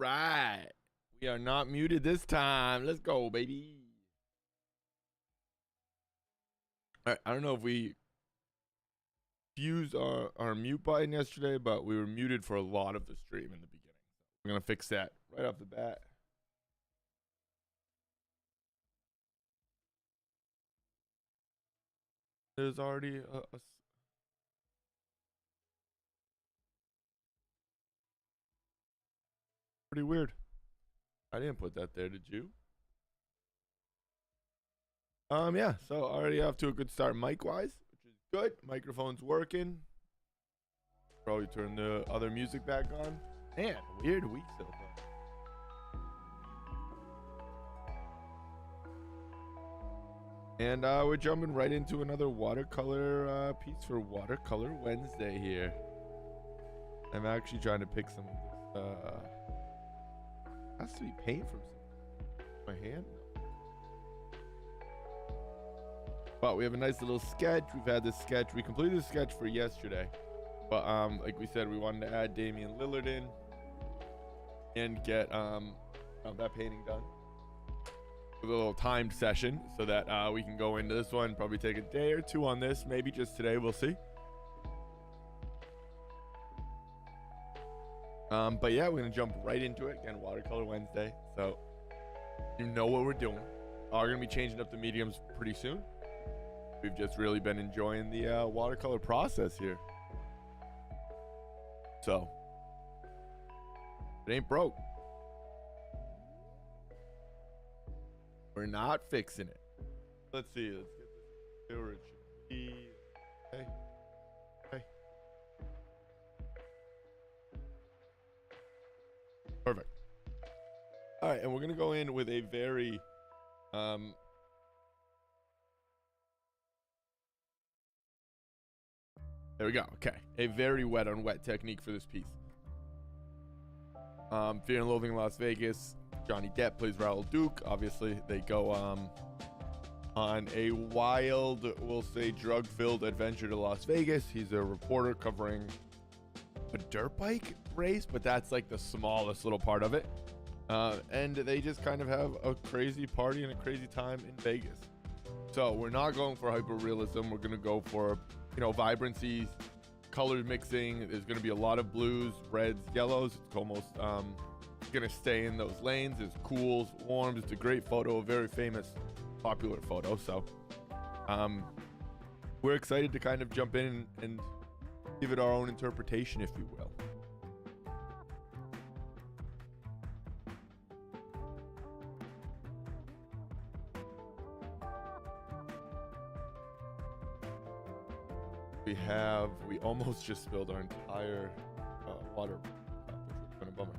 right. We are not muted this time. Let's go, baby. All right. I don't know if we used our mute button yesterday, but we were muted for a lot of the stream in the beginning. We're going to fix that right off the bat. There's already a pretty weird. I didn't put that there, did you? Yeah, so already off to a good start mic-wise, which is good. Microphone's working. Probably turn the other music back on. Man, weird week so far. And we're jumping right into another watercolor piece for Watercolor Wednesday here. I'm actually trying to pick some of this. Has to be paint from my hand. But we have a nice little sketch. We've had this sketch. We completed the sketch for yesterday. But like we said, we wanted to add Damian Lillard in and get that painting done. With a little timed session so that we can go into this one, probably take a day or two on this, maybe just today, we'll see. But yeah, we're gonna jump right into it again. Watercolor Wednesday, so you know what we're doing. We're gonna be changing up the mediums pretty soon. We've just really been enjoying the watercolor process here, so it ain't broke. We're not fixing it. Let's see. Let's get this storage. Okay. Okay. Perfect. All right, and we're gonna go in with a very there we go. Okay, a very wet on wet technique for this piece. Fear and Loathing in Las Vegas. Johnny Depp plays Raoul Duke. Obviously, they go on a wild, we'll say, drug-filled adventure to Las Vegas. He's a reporter covering a dirt bike race, but that's like the smallest little part of it. And they just kind of have a crazy party and a crazy time in Vegas. So we're not going for hyper-realism. We're going to go for, vibrancy, color mixing. There's going to be a lot of blues, reds, yellows. It's almost gonna stay in those lanes. It's cools, warms. It's a great photo, a very famous, popular photo. So we're excited to kind of jump in and give it our own interpretation, if you will. We almost just spilled our entire water cup, which was kind of bummer.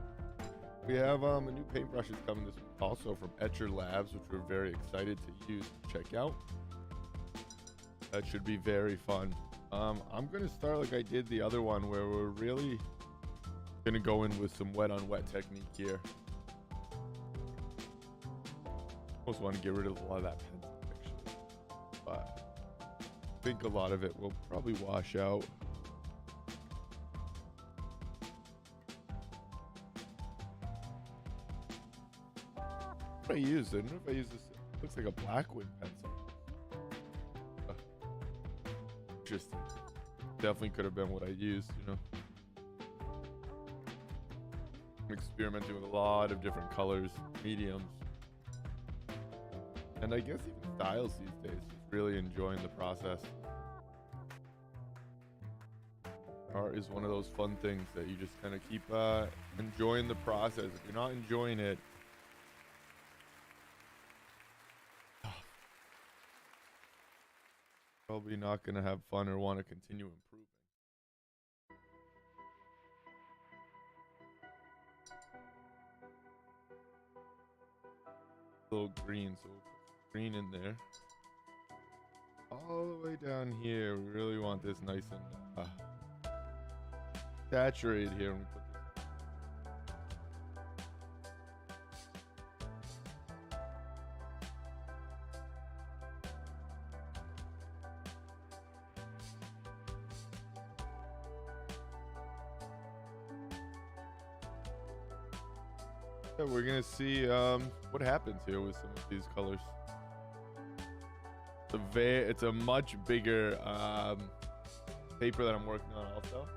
We have a new paintbrushes coming this week also from Etcher Labs, which we're very excited to use and check out. That should be very fun. I'm going to start like I did the other one, where we're really going to go in with some wet on wet technique here. Almost want to get rid of a lot of that pencil, actually. But I think a lot of it will probably wash out. What I use? I don't know if I use this. It looks like a Blackwood pencil. Interesting. Definitely could have been what I used, I'm experimenting with a lot of different colors, mediums, and I guess even styles these days. Just really enjoying the process. Art is one of those fun things that you just kind of keep enjoying the process. If you're not enjoying it, probably not going to have fun or want to continue improving. A little green, so we'll put green in there. All the way down here, we really want this nice and saturated here when we put this. Yeah, we're gonna see what happens here with some of these colors. It's a much bigger paper that I'm working on also.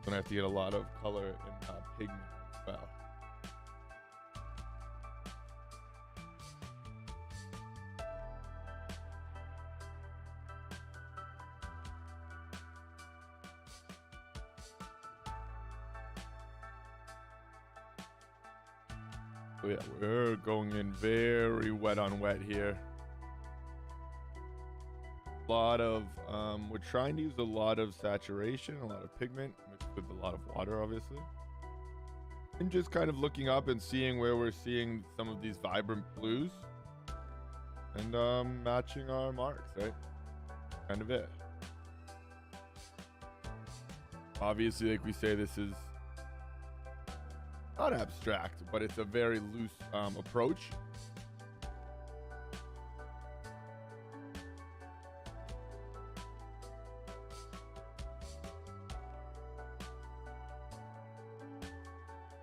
Gonna have to get a lot of color and pigment as well. So yeah, we're going in very wet on wet here. A lot of, we're trying to use a lot of saturation, a lot of pigment, mixed with a lot of water, obviously. And just kind of looking up and seeing where we're seeing some of these vibrant blues. And matching our marks, right? Kind of it. Obviously, like we say, this is not abstract, but it's a very loose approach.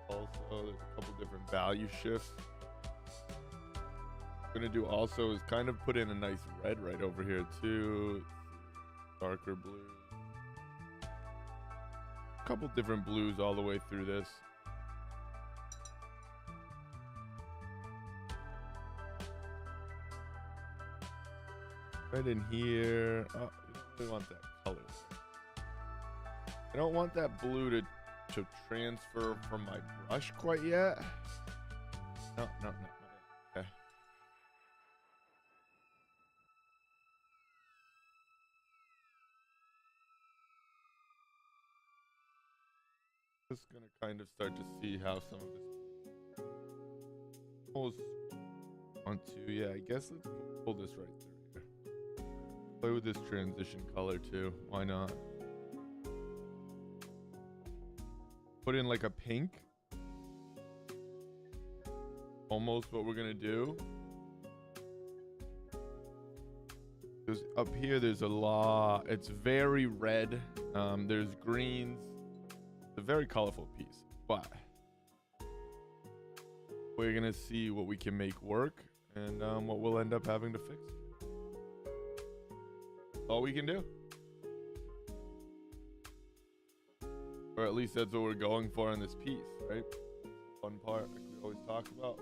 Also, there's a couple different value shifts. What I'm gonna do also is kind of put in a nice red right over here too. Darker blue. A couple different blues all the way through this. Right in here. Oh, I don't really want that color. I don't want that blue to transfer from my brush quite yet. No, not yet. Okay. Just gonna kind of start to see how some of this almost onto, yeah, I guess let's pull this right through here. Play with this transition color too. Why not? Put in like a pink. Almost what we're gonna do. Because up here there's a lot. It's very red. There's greens. It's a very colorful piece, but we're gonna see what we can make work and what we'll end up having to fix. All we can do. Or at least that's what we're going for in this piece, right? Fun part, like we always talk about.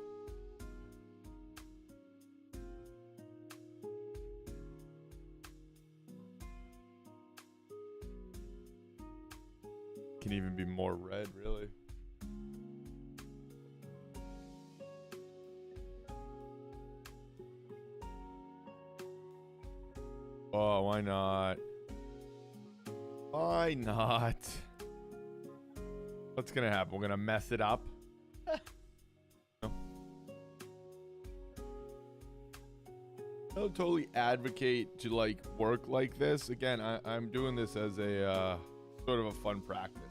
Can even be more red, really. Oh, why not? Why not? What's gonna happen? We're gonna mess it up. No. I don't totally advocate to like work like this. Again, I'm doing this as a sort of a fun practice,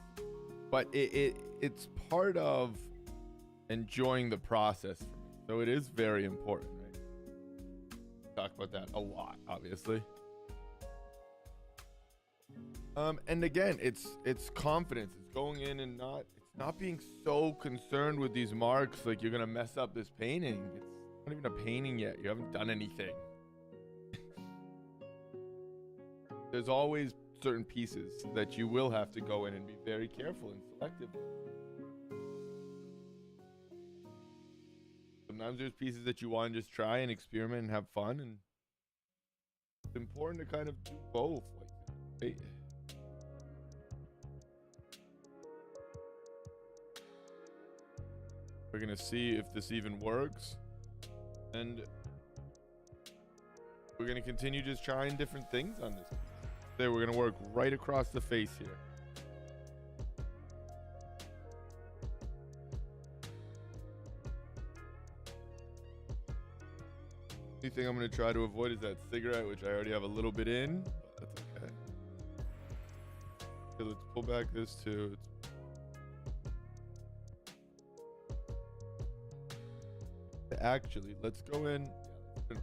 but it's part of enjoying the process for me. So it is very important, right? Talk about that a lot, obviously. And again, it's confidence. It's going in and it's not being so concerned with these marks like you're gonna mess up this painting. It's not even a painting yet. You haven't done anything. There's always certain pieces that you will have to go in and be very careful and selective. Sometimes there's pieces that you want to just try and experiment and have fun, and it's important to kind of do both. Like, right? We're gonna see if this even works, and we're gonna continue just trying different things on this. There, we're gonna work right across the face here. The thing I'm gonna try to avoid is that cigarette, which I already have a little bit in, but that's okay. Okay, let's pull back this too. Actually, let's go in. Yeah,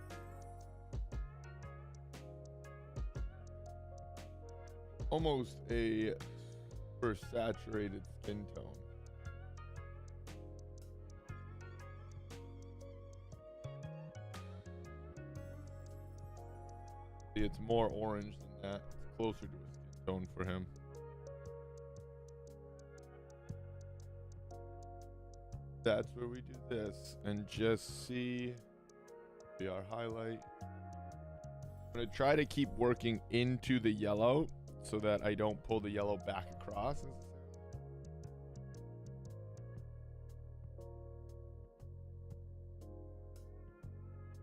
let's almost a super saturated skin tone. See, it's more orange than that. It's closer to a skin tone for him. That's where we do this and just see our highlight. I'm gonna try to keep working into the yellow so that I don't pull the yellow back across.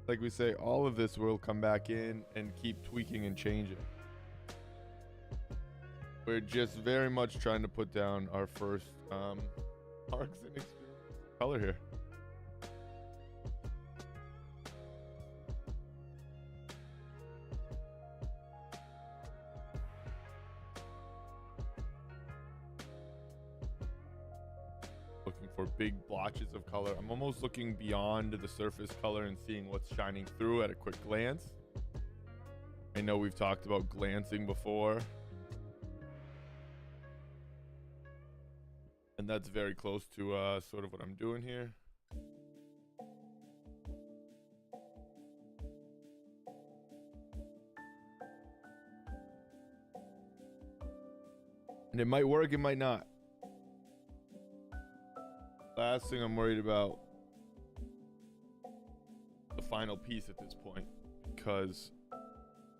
Like we say, all of this will come back in and keep tweaking and changing. We're just very much trying to put down our first marks and experiments with color here. Looking for big blotches of color. I'm almost looking beyond the surface color and seeing what's shining through at a quick glance. I know we've talked about glancing before. And that's very close to sort of what I'm doing here. And it might work, it might not. Last thing I'm worried about, the final piece at this point, because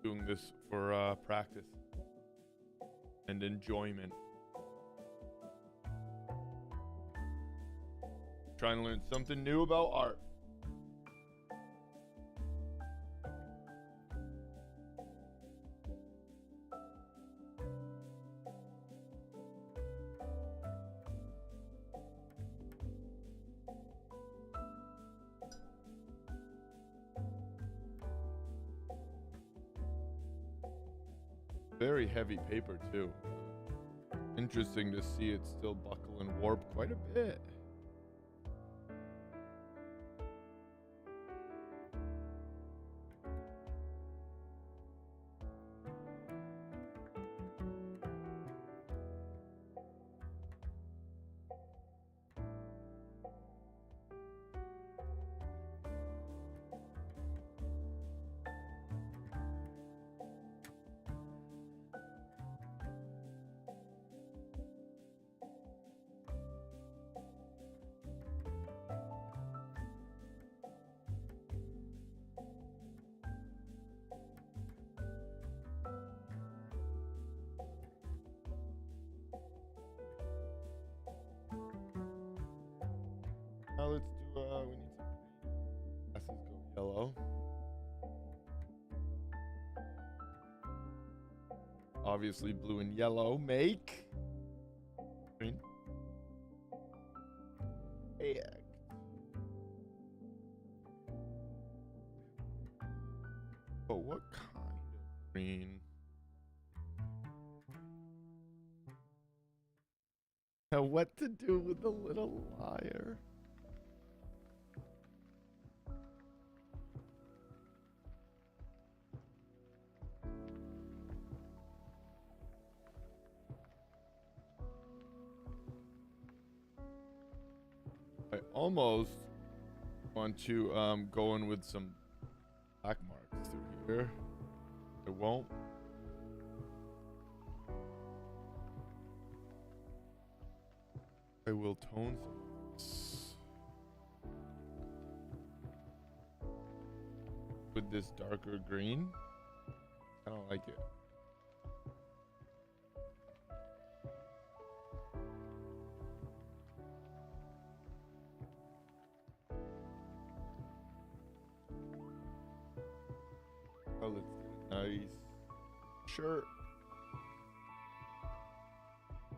doing this for practice and enjoyment. Trying to learn something new about art. Very heavy paper too. Interesting to see it still buckle and warp quite a bit. Now let's do, we need some green. Glasses go yellow. Obviously blue and yellow make green. Egg. But what kind of green? Now what to do with the little liar? I almost want to go in with some black marks through here. I won't. I will tone with this darker green. I don't like it. Oh, let's get a nice shirt.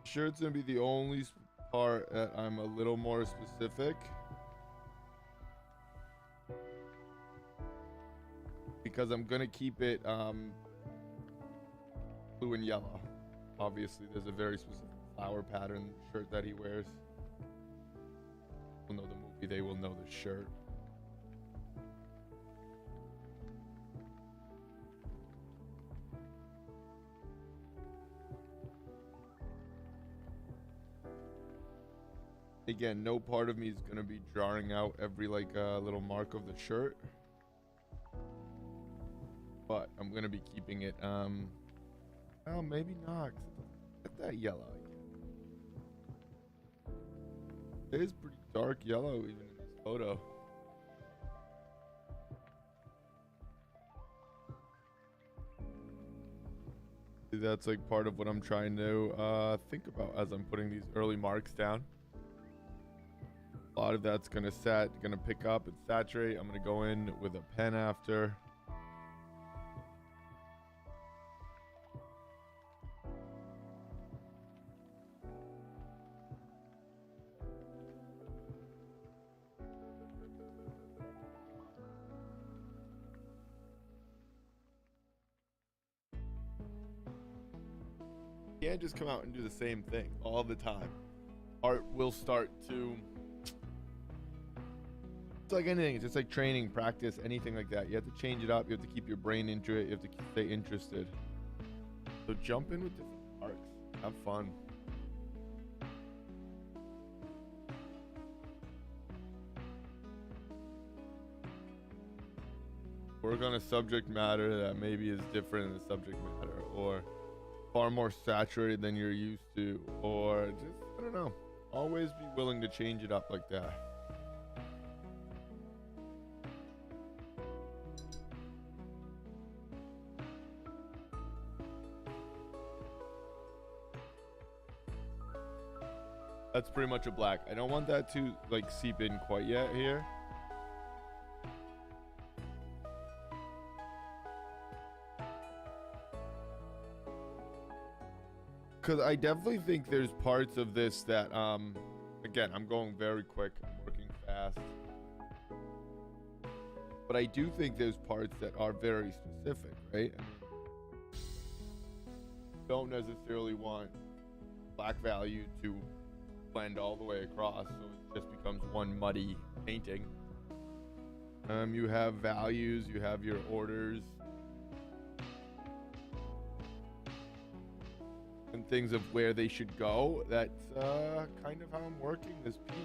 Shirt's gonna be the only part that I'm a little more specific. Because I'm gonna keep it blue and yellow. Obviously, there's a very specific flower pattern shirt that he wears. People know the movie, they will know the shirt. Again, no part of me is gonna be drawing out every like little mark of the shirt, but I'm gonna be keeping it. Well, maybe not. 'Cause it doesn't get that yellow. It is pretty dark yellow even in this photo. That's like part of what I'm trying to think about as I'm putting these early marks down. A lot of that's gonna pick up and saturate. I'm gonna go in with a pen after. You can't just come out and do the same thing all the time. Art will start to, it's like anything, it's just like training, practice, anything like that. You have to change it up, you have to keep your brain into it, you have to stay interested. So jump in with different arts, have fun. Work on a subject matter that maybe is different in the subject matter, or far more saturated than you're used to, or just, I don't know, always be willing to change it up like that. That's pretty much a black. I don't want that to like seep in quite yet here. Because I definitely think there's parts of this that, again, I'm going very quick, I'm working fast. But I do think there's parts that are very specific, right? I mean, don't necessarily want black value to blend all the way across, so it just becomes one muddy painting. You have values, you have your orders, and things of where they should go. That's kind of how I'm working this piece.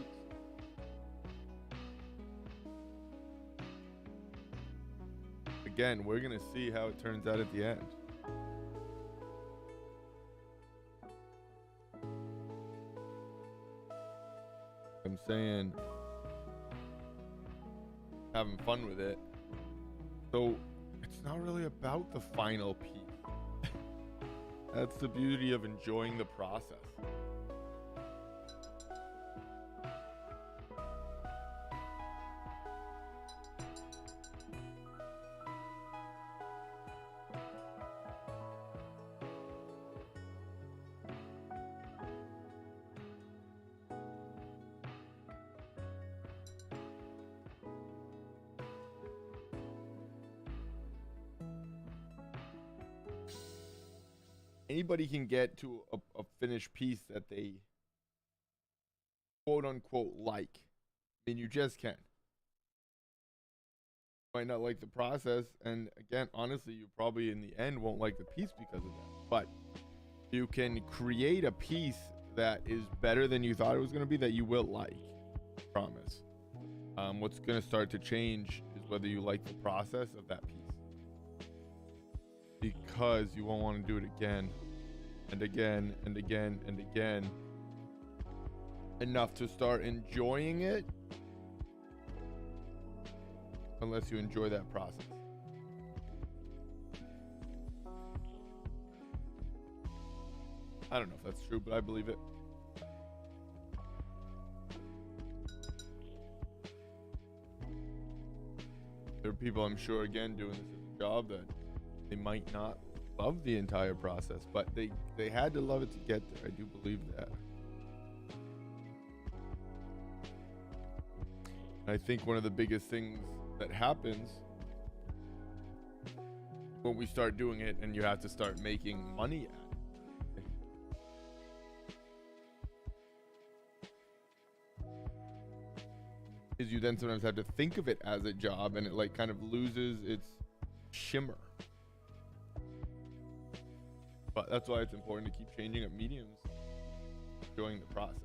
Again, we're gonna see how it turns out at the end. I'm saying having fun with it. So it's not really about the final piece. That's the beauty of enjoying the process. Anybody can get to a finished piece that they quote unquote like. I mean, you just can. Might not like the process, and again, honestly, you probably in the end won't like the piece because of that. But you can create a piece that is better than you thought it was going to be, that you will like. I promise. What's going to start to change is whether you like the process of that piece. Because you won't want to do it again and again and again and again enough to start enjoying it, unless you enjoy that process. I don't know if that's true, but I believe it. There are people, I'm sure, again, doing this as a job that they might not love the entire process, but they had to love it to get there. I do believe that. I think one of the biggest things that happens when we start doing it and you have to start making money at it, is you then sometimes have to think of it as a job, and it like kind of loses its shimmer. But that's why it's important to keep changing up mediums, enjoying the process.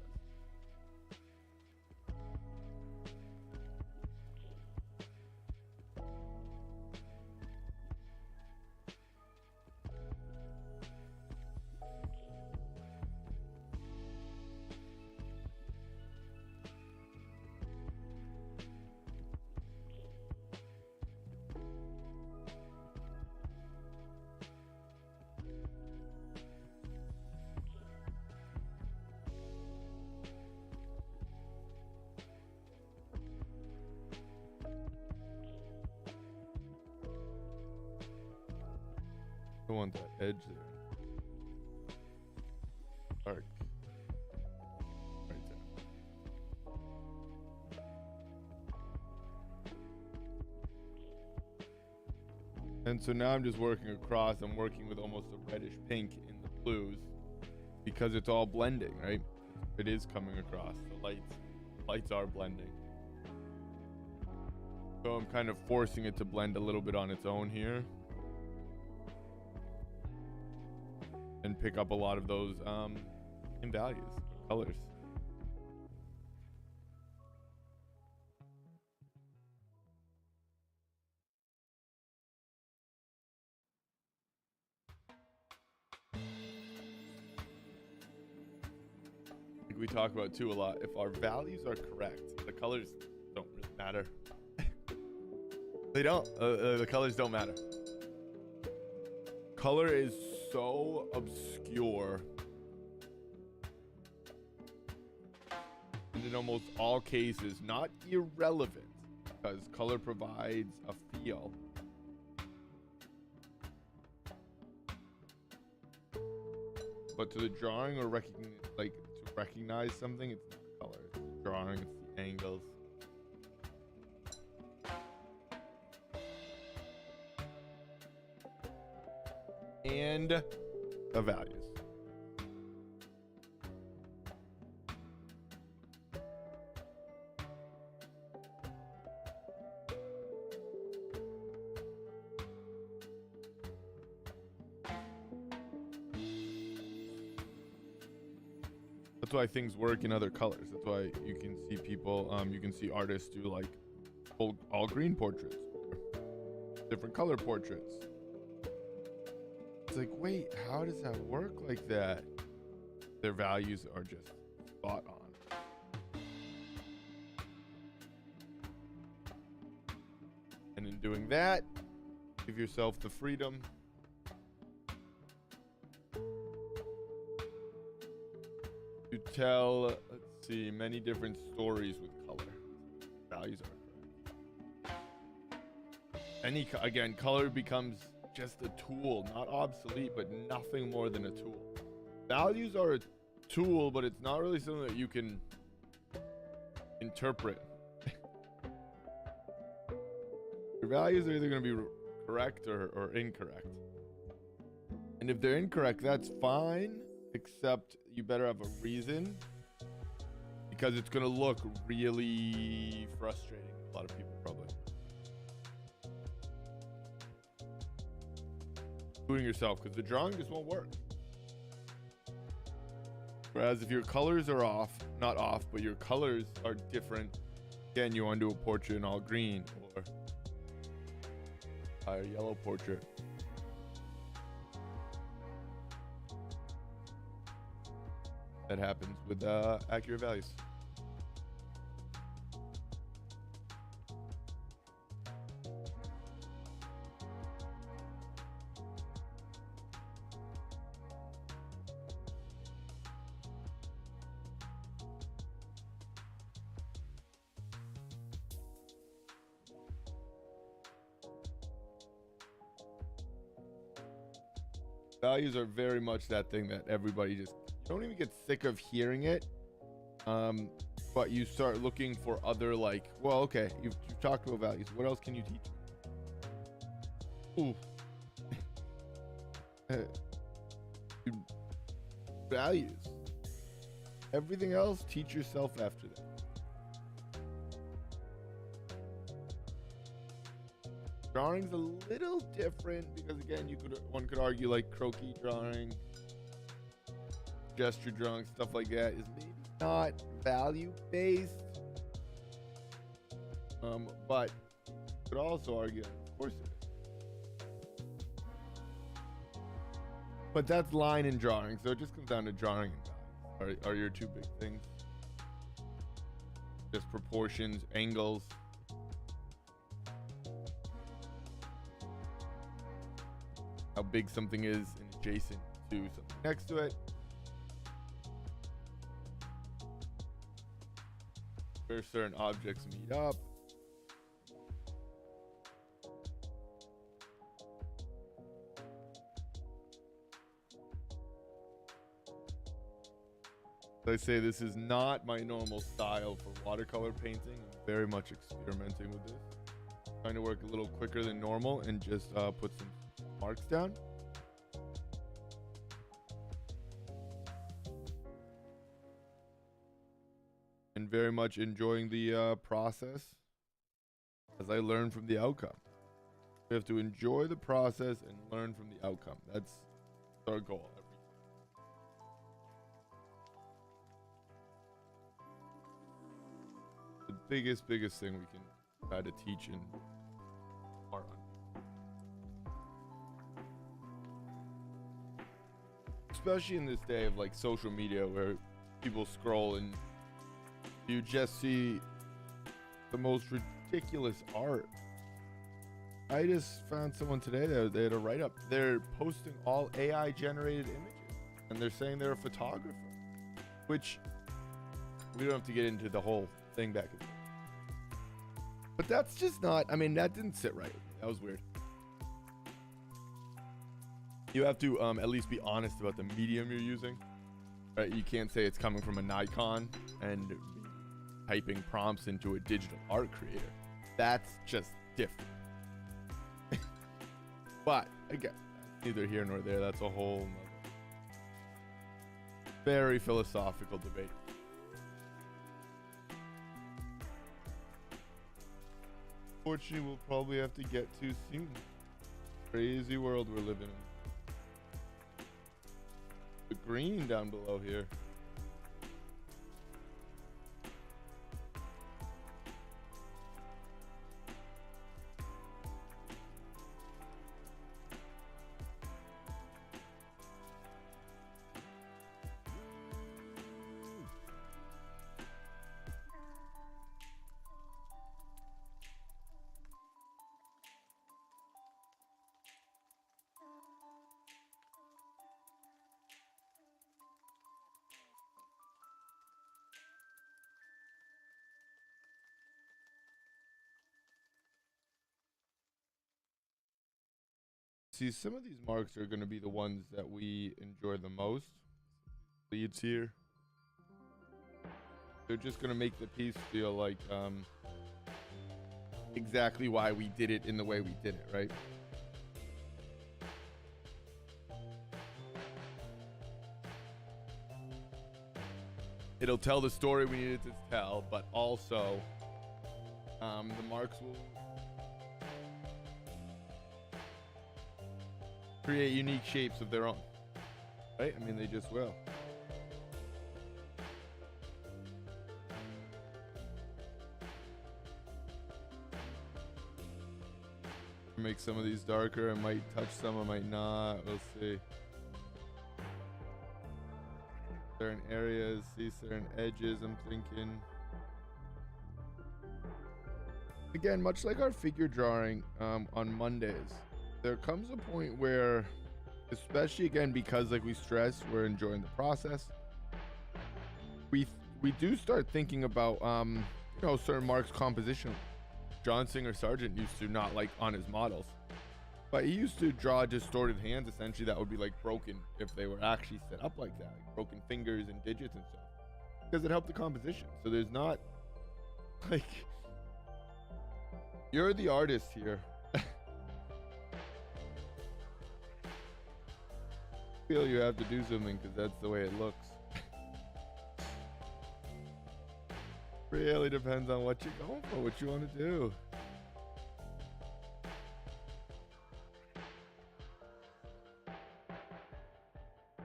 I want that edge there. Dark. Right there. And so now I'm just working across. I'm working with almost a reddish pink in the blues because it's all blending, right? It is coming across. The lights are blending. So I'm kind of forcing it to blend a little bit on its own here. And pick up a lot of those in values, colors. Like we talk about too a lot, if our values are correct, the colors don't really matter. They don't. The colors don't matter. Color is so obscure. And in almost all cases, not irrelevant, because color provides a feel. But to the drawing or recognize something, it's not color. It's the drawing, it's the angles. And the values. That's why things work in other colors. That's why you can see people, you can see artists do like all green portraits, different color portraits. It's like, wait, how does that work like that? Their values are just spot on. And in doing that, give yourself the freedom to tell, let's see, many different stories with color. Values are correct. Again, color becomes just a tool, not obsolete, but nothing more than a tool. Values are a tool, but it's not really something that you can interpret. Your values are either going to be correct or incorrect. And if they're incorrect, that's fine, except you better have a reason, because it's going to look really frustrating to a lot of people, probably. Including yourself, because the drawing just won't work. Whereas if your colors are off, not off, but your colors are different, again, you want to do a portrait in all green or a yellow portrait. That happens with accurate values. Values are very much that thing that everybody just, you don't even get sick of hearing it, but you start looking for other, like, well, okay, you've talked about values, what else can you teach me? Dude, values. Everything else, teach yourself after that. Drawing's a little different because, again, one could argue like croquis drawing, gesture drawing, stuff like that is maybe not value based, but you could also argue, of course it is. But that's line and drawing, so it just comes down to drawing and values are your two big things. Just proportions, angles. How big something is and adjacent to something next to it. Where certain objects meet up. As I say, this is not my normal style for watercolor painting. I'm very much experimenting with this. Trying to work a little quicker than normal and just put some marks down. And very much enjoying the process as I learn from the outcome. We have to enjoy the process and learn from the outcome. That's our goal. The biggest thing we can try to teach in art. Especially in this day of like social media where people scroll and you just see the most ridiculous art. I just found someone today that they had a write-up. They're posting all AI generated images and they're saying they're a photographer, which we don't have to get into the whole thing back and forth. But that's just not, I mean, that didn't sit right with me. That was weird. You have to at least be honest about the medium you're using. Right? You can't say it's coming from a Nikon and typing prompts into a digital art creator. That's just different. But again, neither here nor there. That's a whole nother very philosophical debate. Fortunately, we'll probably have to get to soon. Crazy world we're living in. The green down below here. See, some of these marks are going to be the ones that we enjoy the most. Leads here. They're just going to make the piece feel like exactly why we did it in the way we did it, right? It'll tell the story we needed to tell, but also the marks will create unique shapes of their own, right? I mean, they just will. Make some of these darker. I might touch some, I might not. We'll see. Certain areas, see certain edges, I'm thinking. Again, much like our figure drawing on Mondays, there comes a point where, especially again because like we stress we're enjoying the process, we do start thinking about you know, certain marks composition. John Singer Sargent used to not like on his models, but he used to draw distorted hands essentially that would be like broken if they were actually set up like that, like broken fingers and digits and stuff, because it helped the composition. So there's not like, you're the artist here. Feel you have to do something because that's the way it looks. Really depends on what you're going for, what you want to do.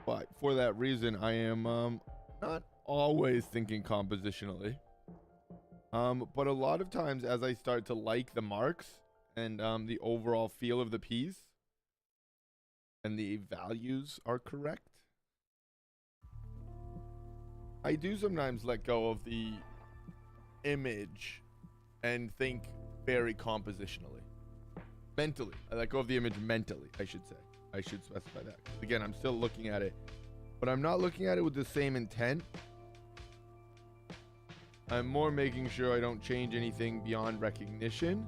But for that reason, I am not always thinking compositionally. But a lot of times as I start to like the marks and the overall feel of the piece, and the values are correct, I do sometimes let go of the image and think very compositionally. Mentally. I let go of the image mentally, I should say. I should specify that. Again, I'm still looking at it, but I'm not looking at it with the same intent. I'm more making sure I don't change anything beyond recognition,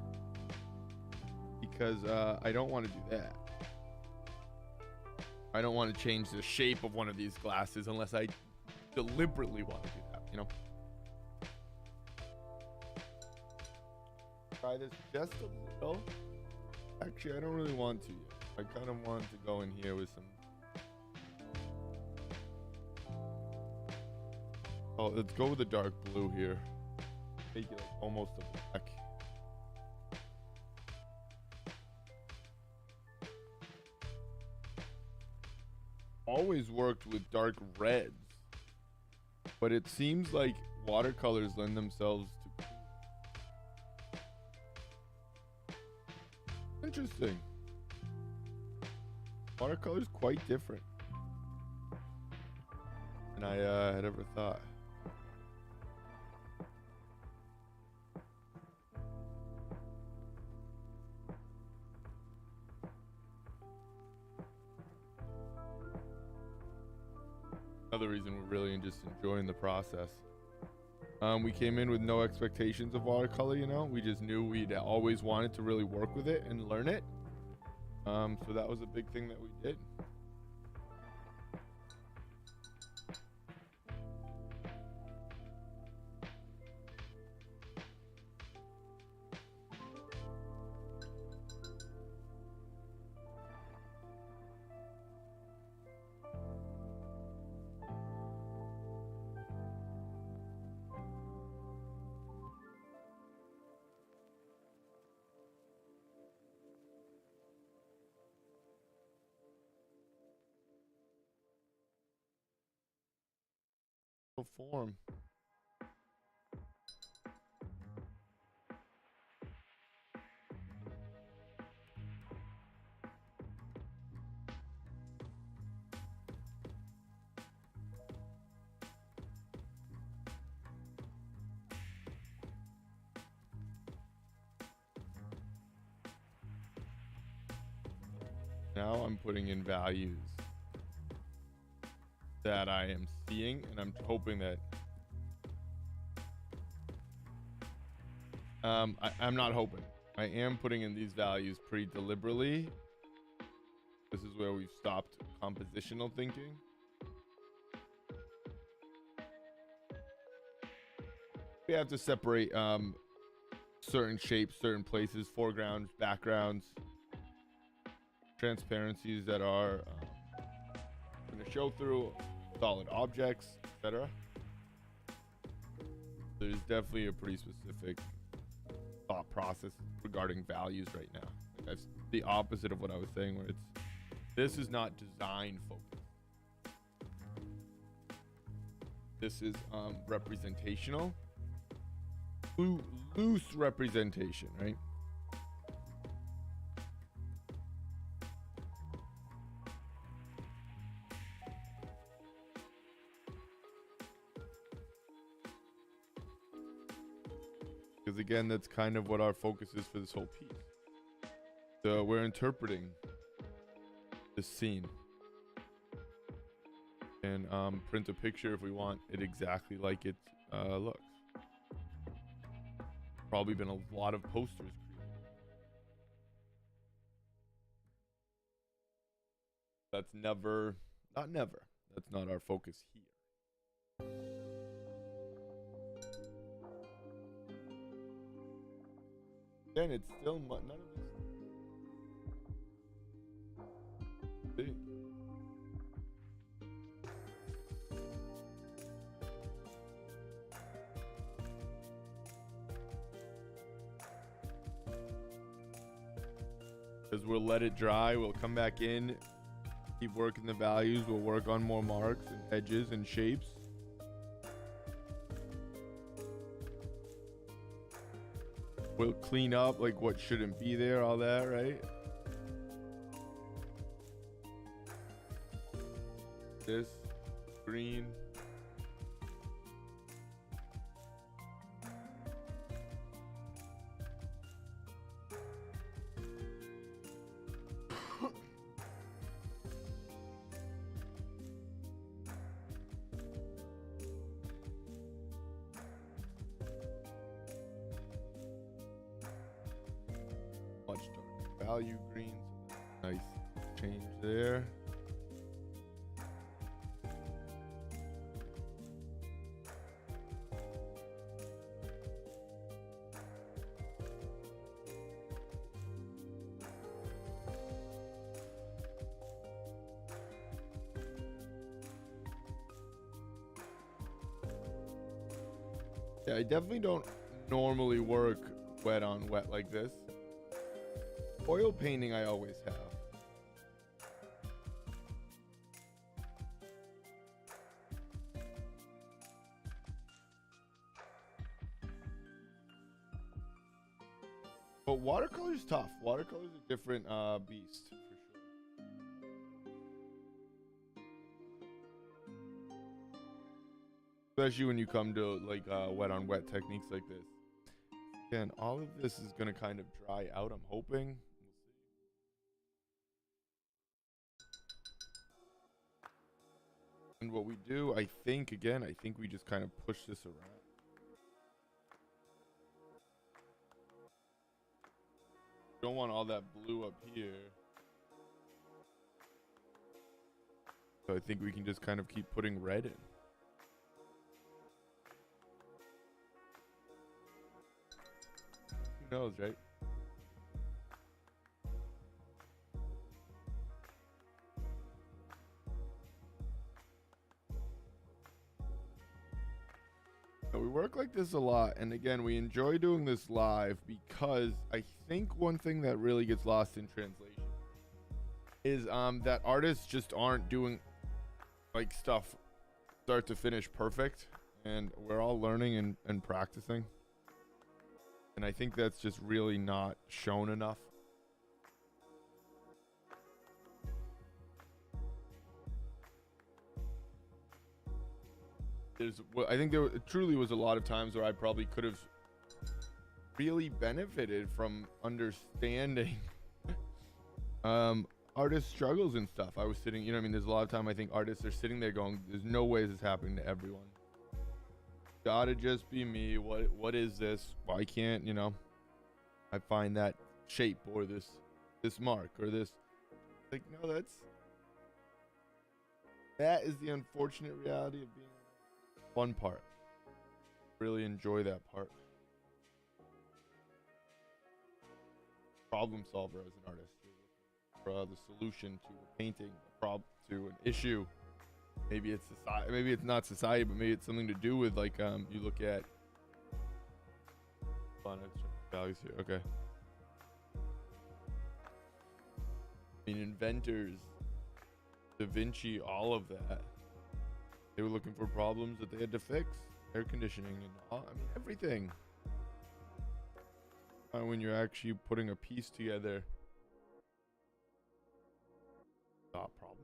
because I don't want to do that. I don't want to change the shape of one of these glasses unless I deliberately want to do that, you know. Try this just a little. Actually, I don't really want to yet. I kind of want to go in here with some. Oh, let's go with the dark blue here. Make it like almost a black. Always worked with dark reds, but it seems like watercolors lend themselves to. Interesting. Watercolor's quite different than I had ever thought. Another reason we're really just enjoying the process. We came in with no expectations of watercolor, you know. We just knew we'd always wanted to really work with it and learn it. So that was a big thing that we did. Form. Now I'm putting in values that I am seeing, and I'm hoping that I'm not hoping. I am putting in these values pretty deliberately. This is where we've stopped compositional thinking. We have to separate certain shapes, certain places, foregrounds, backgrounds, transparencies that are going to show through solid objects, etc. There's definitely a pretty specific thought process regarding values right now. Like that's the opposite of what I was saying, where this is not design focused. This is representational, loose representation, right? Because again, that's kind of what our focus is for this whole piece. So we're interpreting this scene and print a picture if we want it exactly like it looks. Probably been a lot of posters created. That's not never. That's not our focus here. Again, it's still none of this. See? Because we'll let it dry, we'll come back in, keep working the values, we'll work on more marks and edges and shapes. We'll clean up like what shouldn't be there, all that, right? This green. Much darker value green, so nice change there. Yeah, I definitely don't normally work wet on wet like this. Oil painting I always have. But watercolor's tough. Watercolor's a different beast for sure. Especially when you come to like wet on wet techniques like this. Again, all of this is gonna kind of dry out, I'm hoping. And what we do, I think we just kind of push this around. Don't want all that blue up here. So I think we can just kind of keep putting red in. Who knows, right? We work like this a lot, and again, we enjoy doing this live because I think one thing that really gets lost in translation is that artists just aren't doing like stuff start to finish perfect, and we're all learning and practicing, and I think that's just really not shown enough. I think there truly was a lot of times where I probably could have really benefited from understanding artists' struggles and stuff. I was sitting, there's a lot of time I think artists are sitting there going, there's no way this is happening to everyone. Gotta just be me. What is this? Why can't, I find that shape or this mark or this. Like, no, that is the unfortunate reality of being fun part. Really enjoy that part. Problem solver as an artist. For the solution to a painting, a problem, to an issue. Maybe it's society. Maybe it's not society, but maybe it's something to do with like you look at. Values here. Okay. I mean, inventors, Da Vinci, all of that. They were looking for problems that they had to fix. Air conditioning and all, everything. When you're actually putting a piece together. Not problems.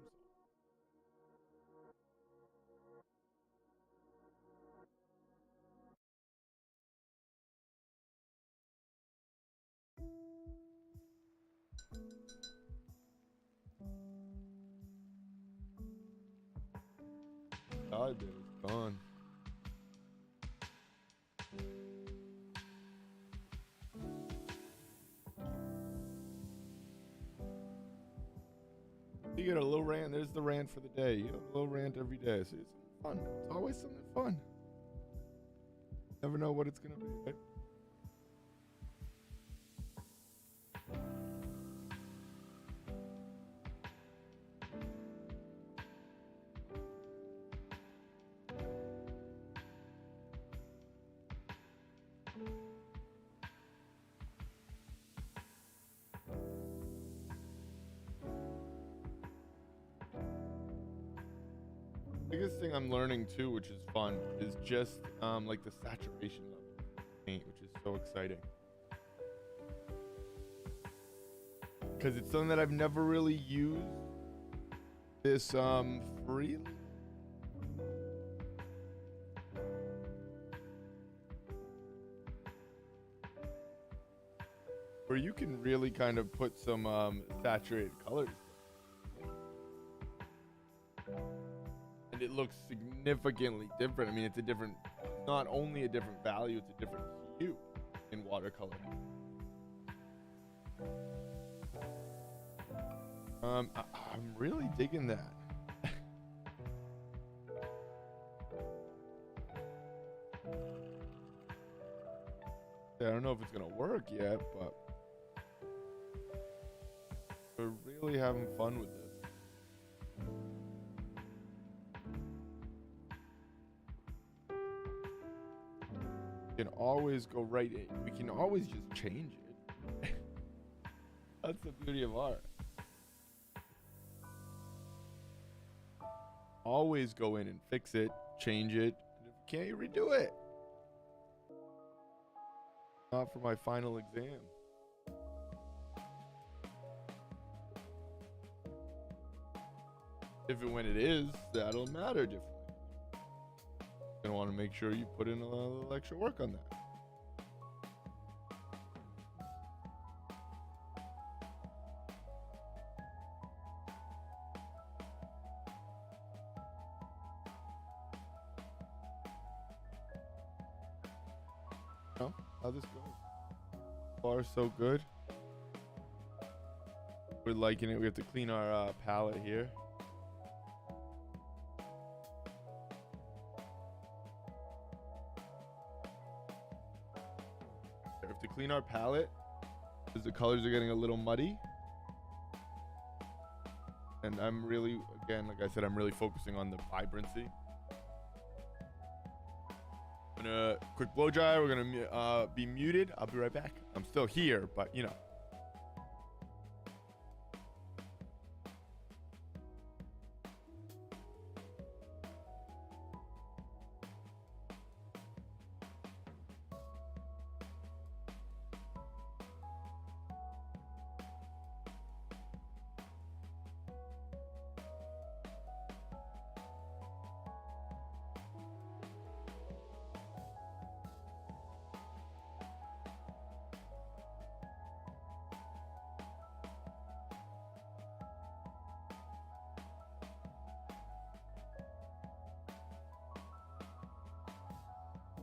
God, dude, it's gone. You get a little rant. There's the rant for the day. You have a little rant every day. So it's fun. It's always something fun. Never know what it's gonna be. Right? Biggest thing I'm learning too, which is fun, is just like the saturation level of paint, which is so exciting. Because it's something that I've never really used this freely. Where you can really kind of put some saturated colors. And it looks significantly different. I mean, it's a different, not only a different value, it's a different hue in watercolor. I'm really digging that. I don't know if it's gonna work yet, but we're really having fun with this. can always go right in. We can always just change it. That's the beauty of art. Always go in and fix it, change it. And if you can't, you redo it. Not for my final exam. If and when it is, that'll matter differently. You're gonna want to make sure you put in a little extra work on that. No, how this goes. Far so good. We're liking it. We have to clean our palette here. We have to clean our palette because the colors are getting a little muddy. And I'm really, again, like I said, I'm really focusing on the vibrancy. I'm gonna quick blow dry. We're gonna be muted. I'll be right back. I'm still here, but you know.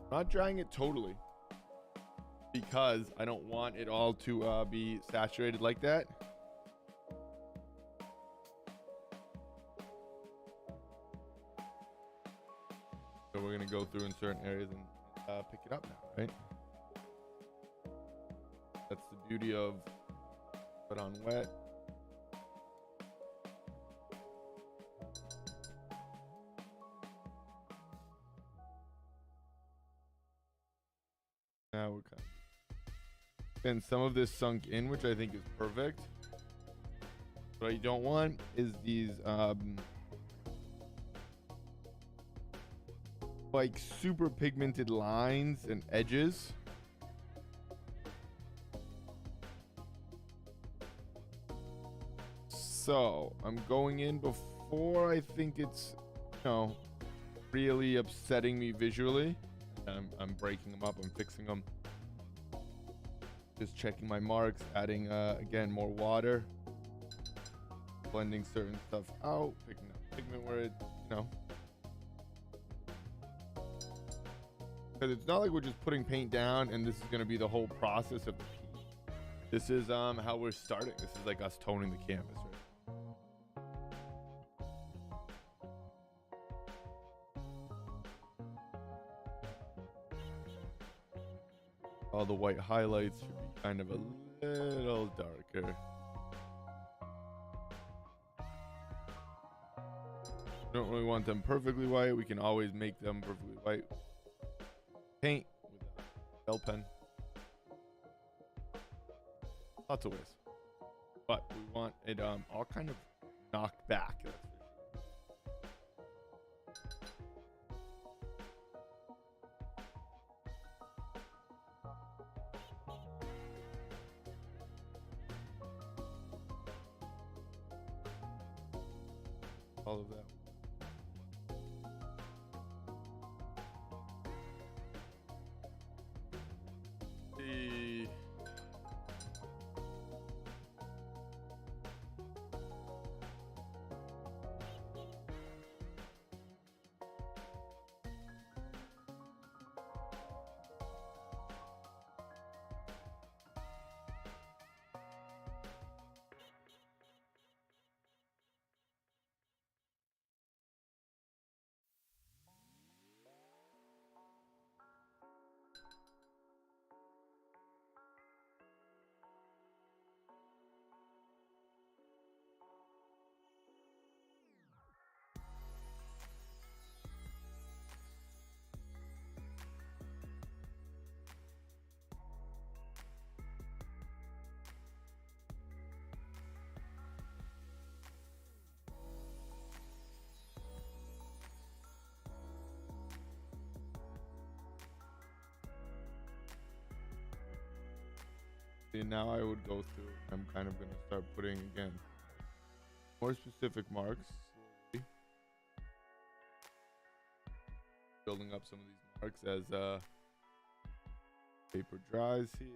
Not drying it totally because I don't want it all to be saturated like that. So we're gonna go through in certain areas and pick it up now, right? That's the beauty of put on wet. Now we're kind of, and some of this sunk in, which I think is perfect. What I don't want is these like super pigmented lines and edges. So I'm going in before I think it's, you know, really upsetting me visually. I'm breaking them up, I'm fixing them. Just checking my marks, adding, again, more water. Blending certain stuff out, picking up pigment where it, you know. Because it's not like we're just putting paint down and this is going to be the whole process of the piece. This is how we're starting. This is like us toning the canvas, right? All the white highlights should be kind of a little darker. Don't really want them perfectly white. We can always make them perfectly white. Paint with a gel pen. Lots of ways. But we want it all kind of knocked back. All of that. And now I would go through, I'm kind of going to start putting, again, more specific marks. Slowly building up some of these marks as paper dries here.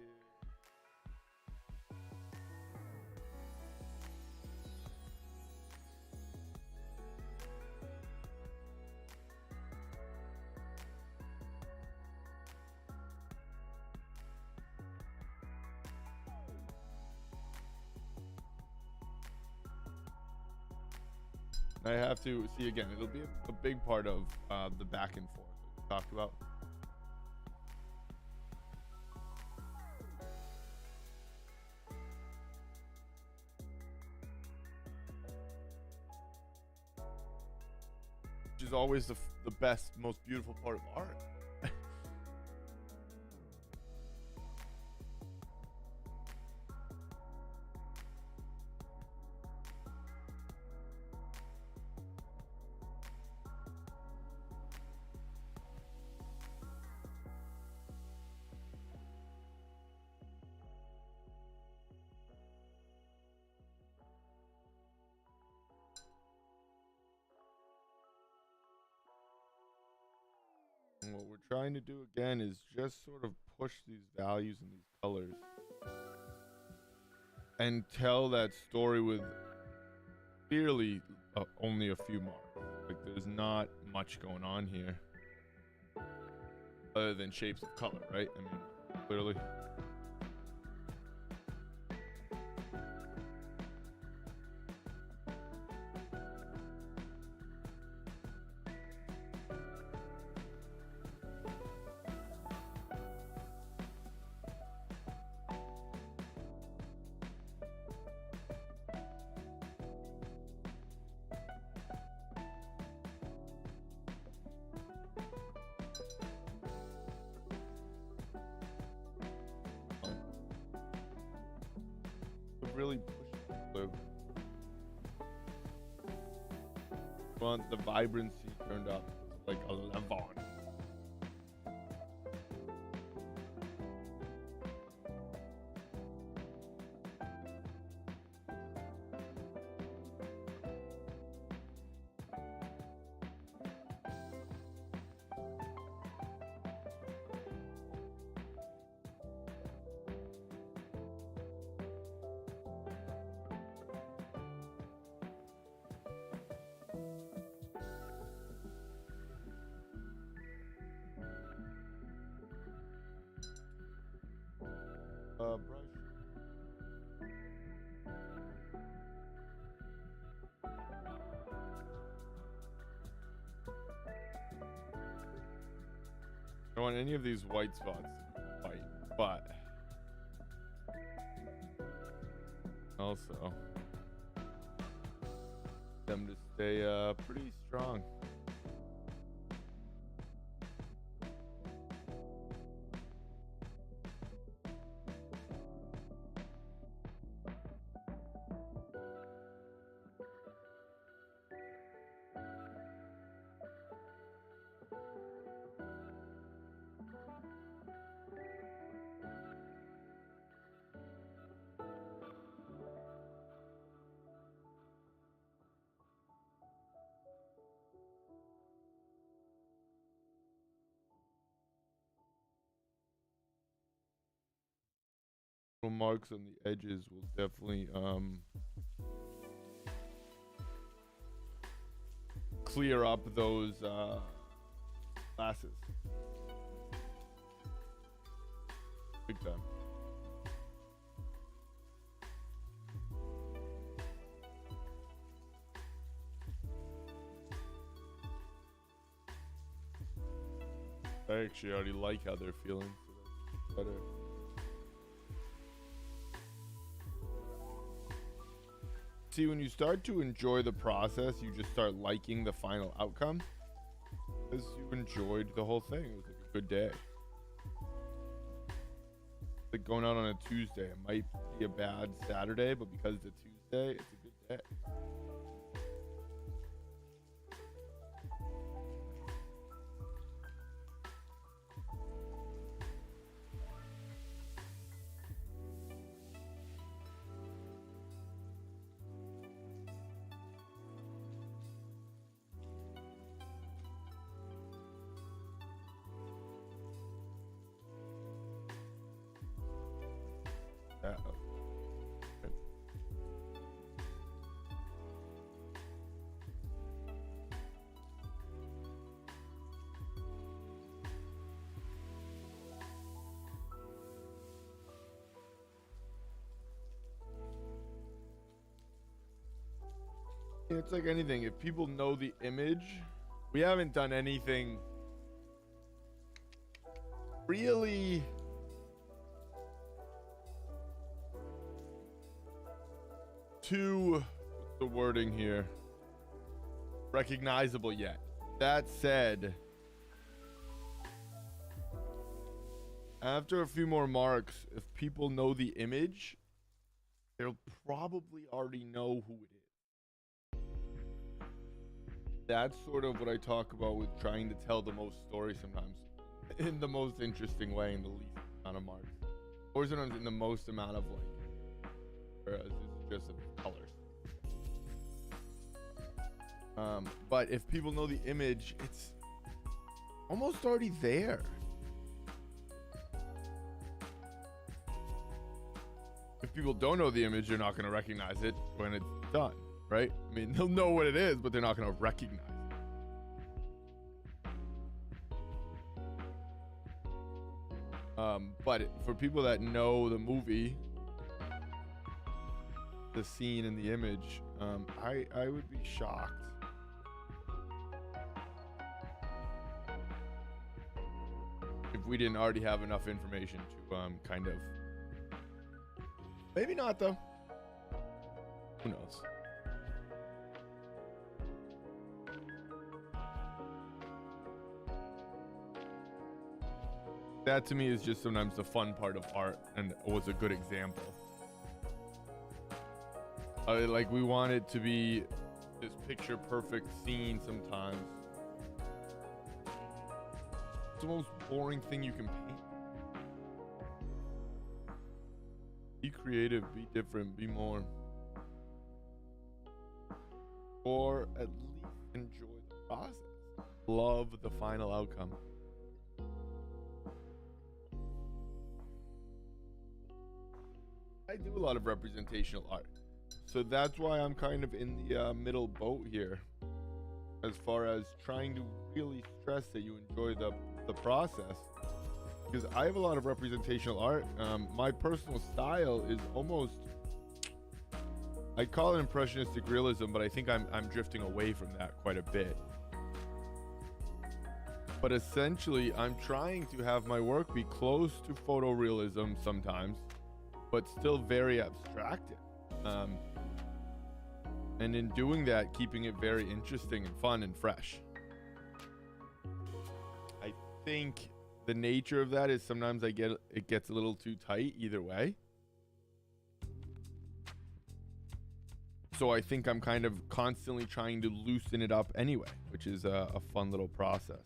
I have to see again, it'll be a big part of the back and forth that we talked about. Which is always the best, most beautiful part of art. And what we're trying to do again is just sort of push these values and these colors and tell that story with clearly only a few marks. Like there's not much going on here other than shapes of color, right? I mean, clearly. Really push the want the vibrancy turned up like a Levon. Brush. I don't want any of these white spots to be white, but also them to stay pretty strong. Little marks on the edges will definitely clear up those glasses. Big time. I actually already like how they're feeling, so that's better. See, when you start to enjoy the process, you just start liking the final outcome because you enjoyed the whole thing. It was like a good day. Like going out on a Tuesday, it might be a bad Saturday, but because it's a Tuesday, it's a good day. It's like anything. If people know the image, we haven't done anything really too, what's the wording here, recognizable yet. That said, after a few more marks, if people know the image, they'll probably already know who it is. That's sort of what I talk about with trying to tell the most story sometimes in the most interesting way, in the least amount of marks, or sometimes in the most amount of like, whereas it's just of colors. But if people know the image, it's almost already there. If people don't know the image, they're not going to recognize it when it's done, right? I mean, they'll know what it is, but they're not going to recognize it. But for people that know the movie, the scene and the image, I would be shocked if we didn't already have enough information to kind of, maybe not though, who knows. That to me is just sometimes the fun part of art, and was a good example. Like, we want it to be this picture perfect scene sometimes. It's the most boring thing you can paint. Be creative, be different, be more. Or at least enjoy the process. Love the final outcome. I do a lot of representational art, so that's why I'm kind of in the middle boat here, as far as trying to really stress that you enjoy the process, because I have a lot of representational art. My personal style is almost, I call it impressionistic realism, but I think I'm drifting away from that quite a bit. But essentially, I'm trying to have my work be close to photorealism sometimes, but still very abstracted. And in doing that, keeping it very interesting and fun and fresh. I think the nature of that is sometimes it gets a little too tight either way. So I think I'm kind of constantly trying to loosen it up anyway, which is a fun little process.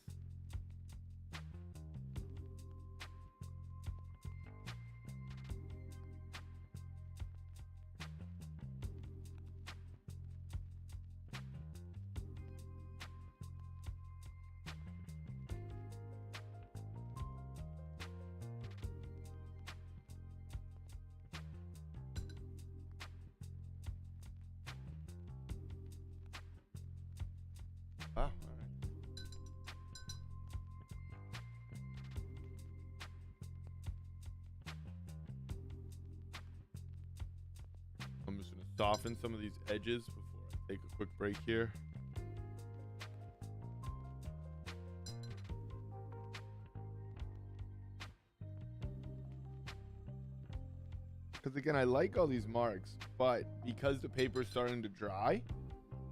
Ah, all right. I'm just going to soften some of these edges before I take a quick break here. Because again, I like all these marks, but because the paper is starting to dry,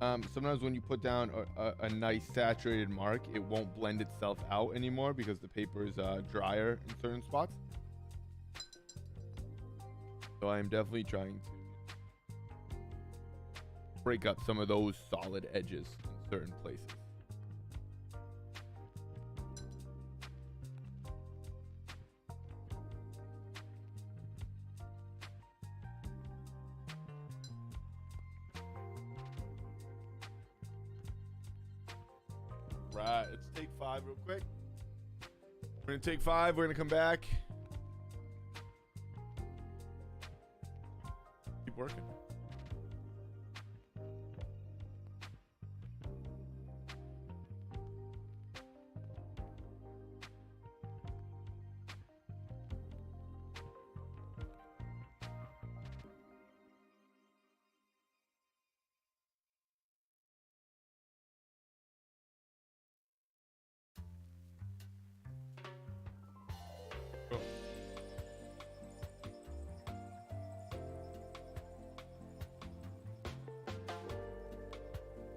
sometimes when you put down a nice saturated mark, it won't blend itself out anymore because the paper is drier in certain spots. So I am definitely trying to break up some of those solid edges in certain places. Right, let's take 5 real quick. We're gonna take 5, we're gonna come back. Keep working.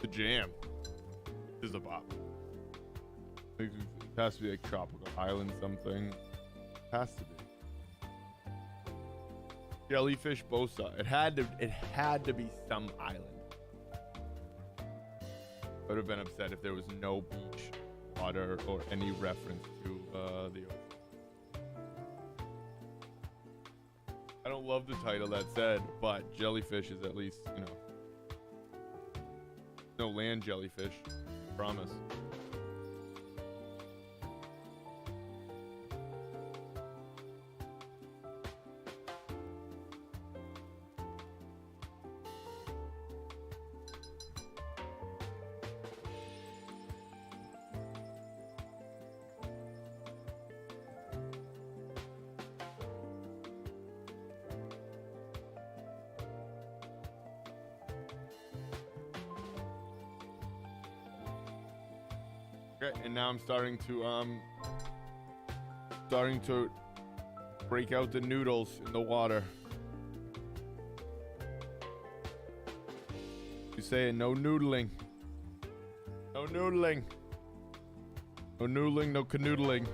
the jam. This is a bop. It has to be like tropical island something. Has to be. Jellyfish Bosa. It had to be some island. I would have been upset if there was no beach, water, or any reference to the ocean. I don't love the title, that said, but jellyfish is at least, you know, no land jellyfish. Promise. Okay, and now I'm starting to break out the noodles in the water. You say no noodling. No noodling. No noodling, no canoodling.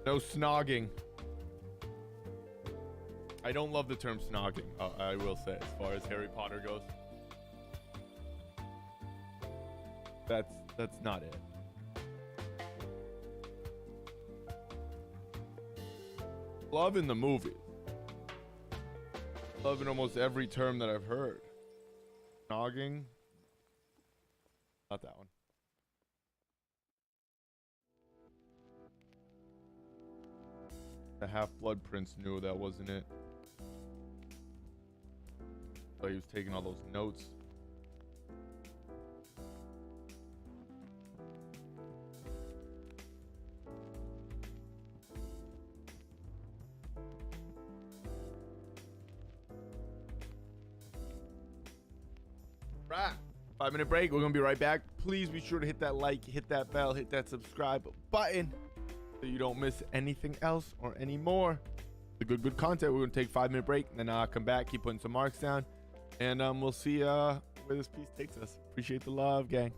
No snogging. I don't love the term snogging, I will say, as far as Harry Potter goes. That's not it. Love in the movies. Love in almost every term that I've heard. Snogging. Not that one. The Half-Blood Prince knew that wasn't it. So he was taking all those notes. Right. 5-minute break. We're going to be right back. Please be sure to hit that like, hit that bell, hit that subscribe button so you don't miss anything else or any more. The good content. We're going to take a 5-minute break and then come back, keep putting some marks down, and we'll see where this piece takes us. Appreciate the love, gang.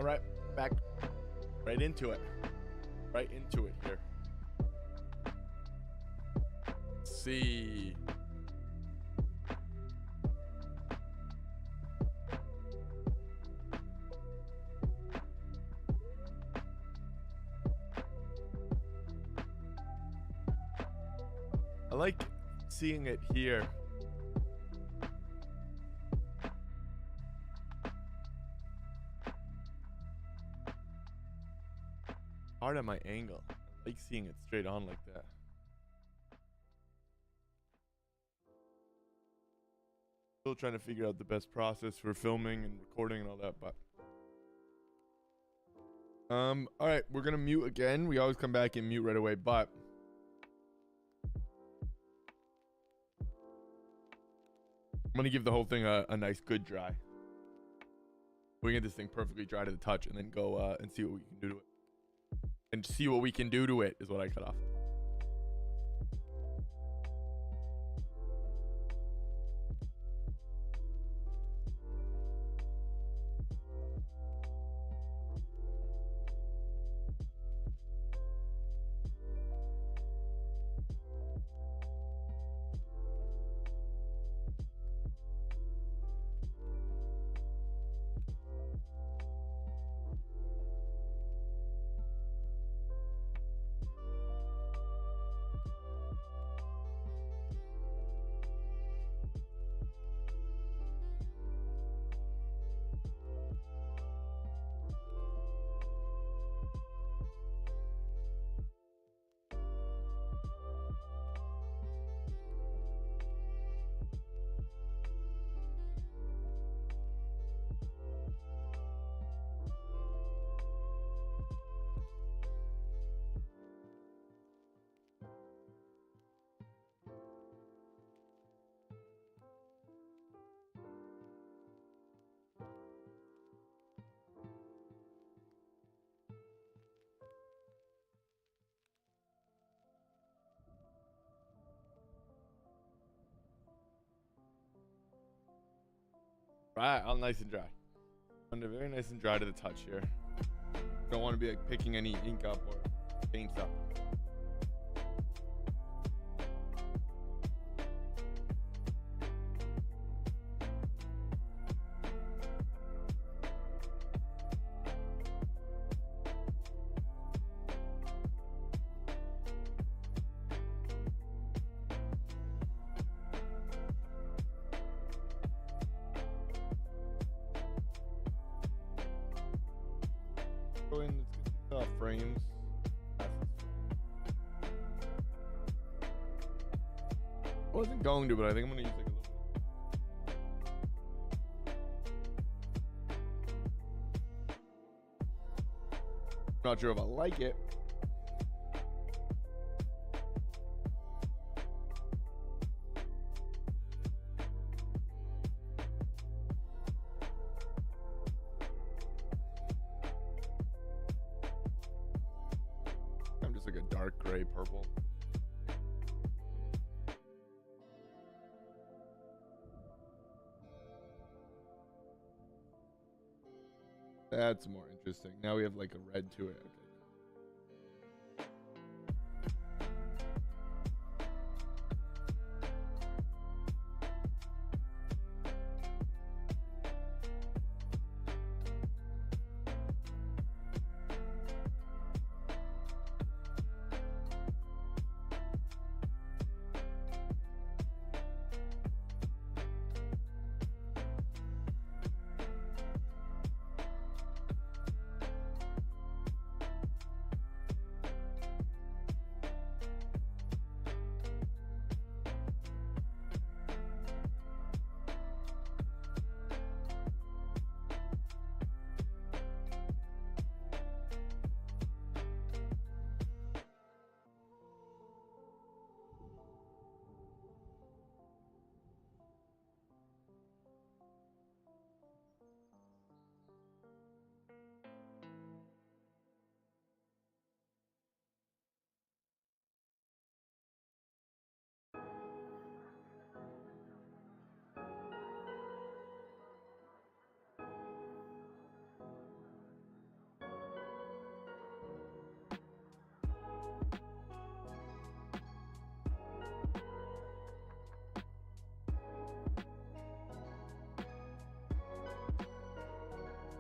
All right, back right into it. Right into it here. Let's see. I like seeing it here. Hard at my angle. I like seeing it straight on like that. Still trying to figure out the best process for filming and recording and all that, but all right, we're gonna mute again. We always come back and mute right away, but I'm gonna give the whole thing a nice good dry. We get this thing perfectly dry to the touch and then go and see what we can do to it. And see what we can do to it is what I cut off. Right, all nice and dry. Under very nice and dry to the touch here. Don't want to be like picking any ink up or paints up. Go in frames. I wasn't going to, but I think I'm gonna use like a little. Not sure if I like it. I'm just like a dark gray purple. That's more interesting. Now we have like a red to it. Okay.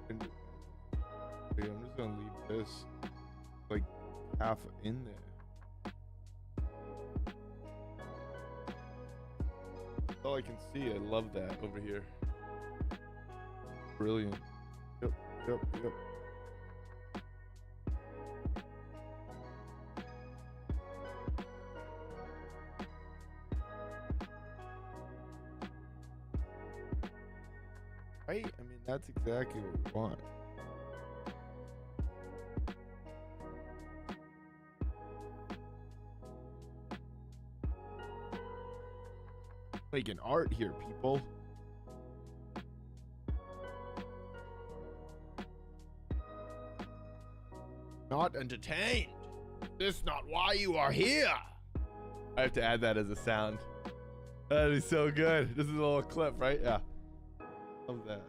And okay, I'm just gonna leave this like half in there. That's all I can see. I love that over here. Brilliant. Yep, yep, yep. Right? I mean, that's exactly what we want. Making art here, people. Not entertained. This is not why you are here. I have to add that as a sound. That is so good. This is a little clip, right? Yeah. Love that.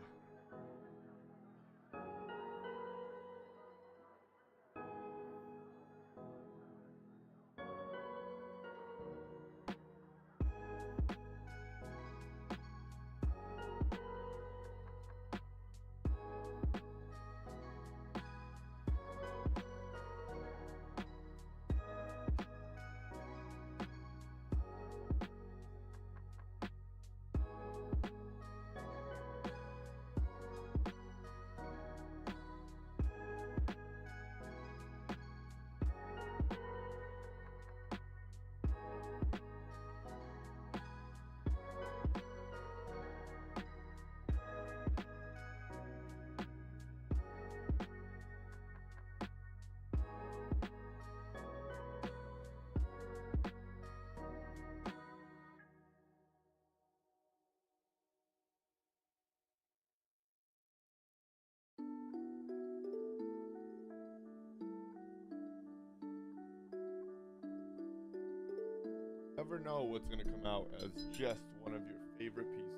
Never know what's going to come out as just one of your favorite pieces.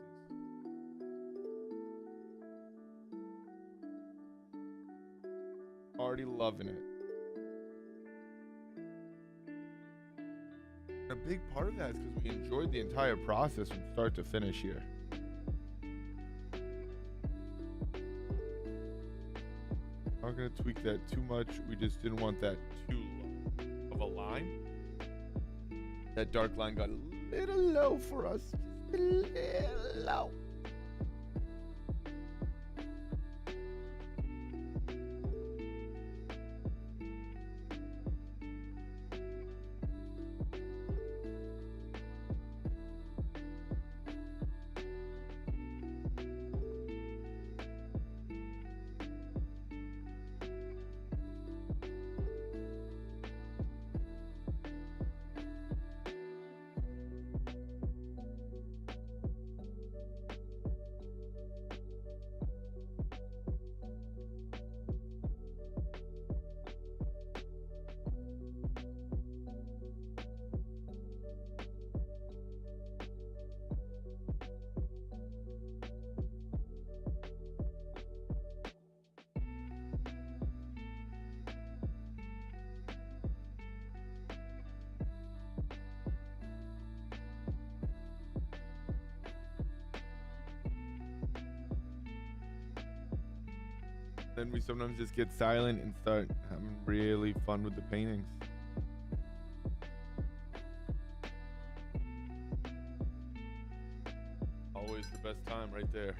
Already loving it. And a big part of that is because we enjoyed the entire process from start to finish here. Not going to tweak that too much. We just didn't want that too low of a line. That dark line got a little low for us. Just a little low. Then we sometimes just get silent and start having really fun with the paintings. Always the best time right there.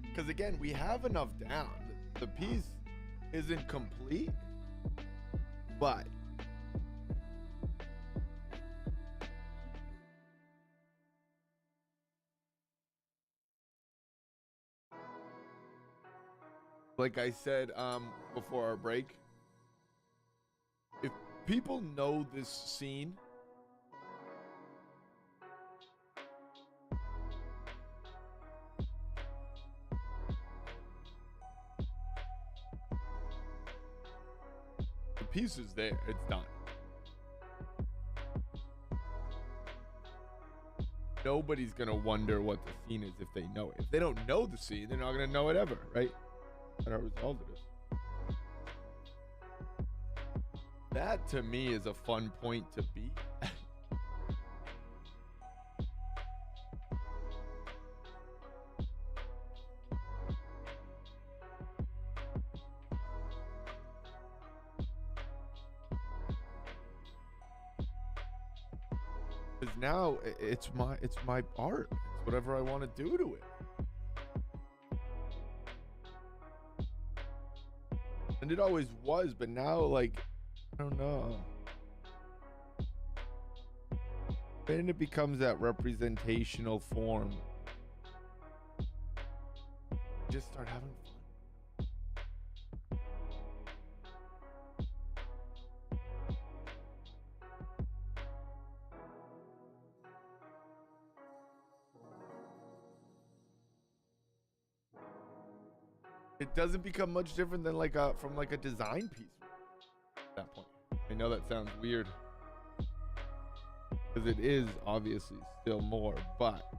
Because again, we have enough down. The piece isn't complete, but like I said before our break, if people know this scene, the piece is there, it's done. Nobody's gonna wonder what the scene is if they know it. If they don't know the scene, they're not gonna know it ever, right? That's how resolved it is. That to me is a fun point to be. Because now it's my art. It's whatever I want to do to it. And it always was, but now, like, I don't know. Then it becomes that representational form. Just start having fun. It doesn't become much different than like from like a design piece at that point. I know that sounds weird because it is obviously still more, but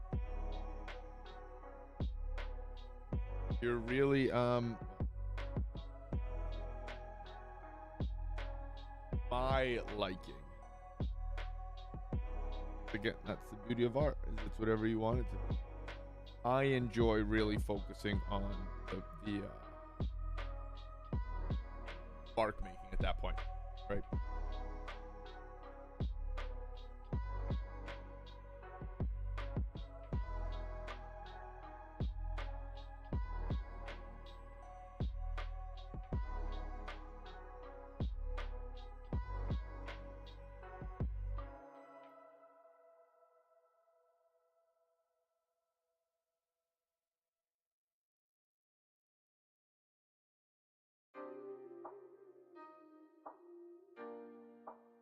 you're really my liking. Again, that's the beauty of art. Is it's whatever you want it to be. I enjoy really focusing on the bark making at that point, right?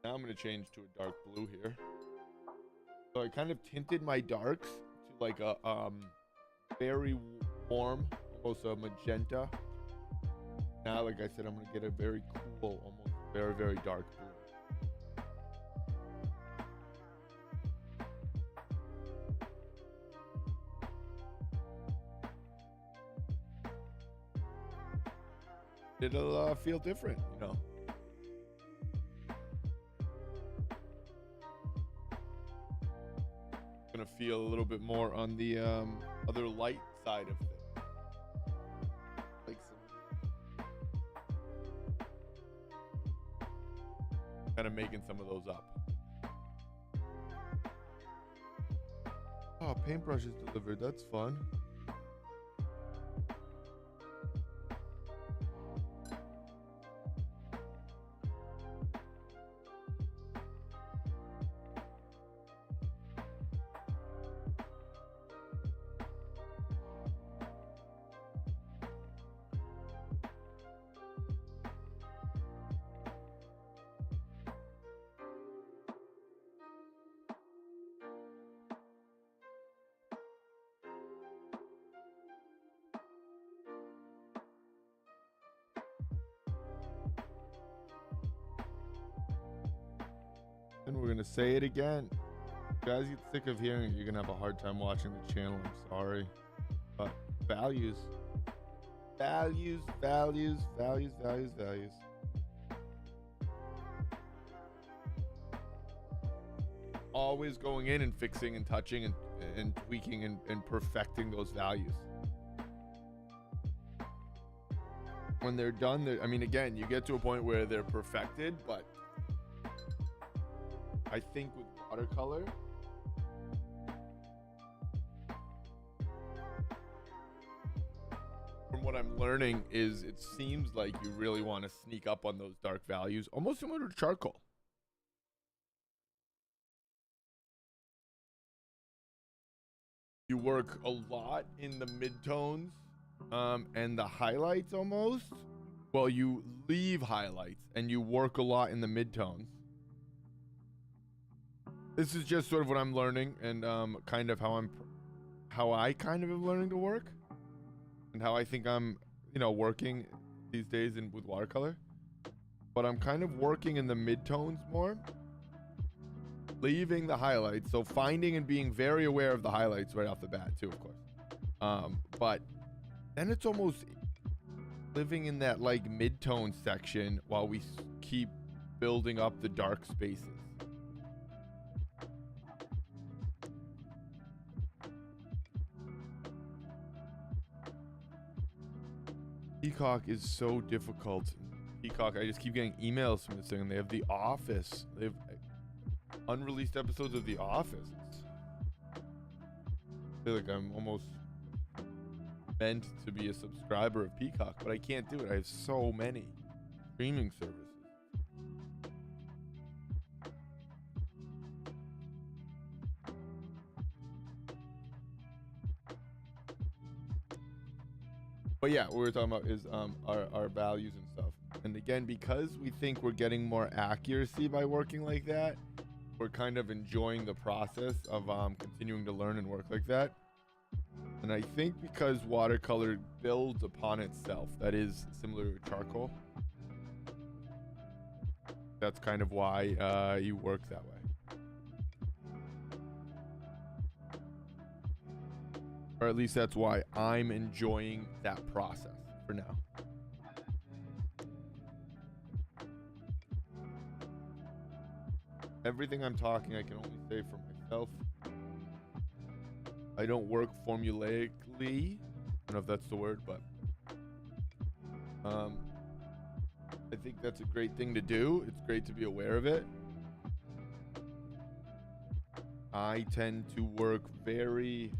Now I'm going to change to a dark blue here. So I kind of tinted my darks to like a very warm, almost a magenta. Now, like I said, I'm going to get a very cool, almost very, very dark blue. It'll feel different, you know. Gonna feel a little bit more on the other light side of things, like kind of making some of those up. Oh, paintbrush is delivered. That's fun. And we're gonna say it again. If you guys get sick of hearing it, you're gonna have a hard time watching the channel. I'm sorry. But values. Values, values, values, values, values. Always going in and fixing and touching and tweaking and perfecting those values. When they're done, I mean, again, you get to a point where they're perfected, but I think with watercolor, from what I'm learning, is it seems like you really want to sneak up on those dark values, almost similar to charcoal. You work a lot in the midtones and the highlights almost. Well, you leave highlights and you work a lot in the midtones. This is just sort of what I'm learning and kind of how I kind of am learning to work and how I think I'm, you know, working these days with watercolor. But I'm kind of working in the midtones more, leaving the highlights. So finding and being very aware of the highlights right off the bat too, of course. But then it's almost living in that like mid-tone section while we keep building up the dark spaces. Peacock is so difficult. Peacock, I just keep getting emails from this thing, and they have The Office. unreleased episodes of The Office. I feel like I'm almost meant to be a subscriber of Peacock, but I can't do it. I have so many streaming services. But yeah, what we're talking about is our values and stuff. And again, because we think we're getting more accuracy by working like that, we're kind of enjoying the process of continuing to learn and work like that. And I think because watercolor builds upon itself, that is similar to charcoal. That's kind of why you work that way. Or at least that's why I'm enjoying that process for now. Everything I'm talking, I can only say for myself. I don't work formulaically. I don't know if that's the word, but I think that's a great thing to do. It's great to be aware of it. I tend to work very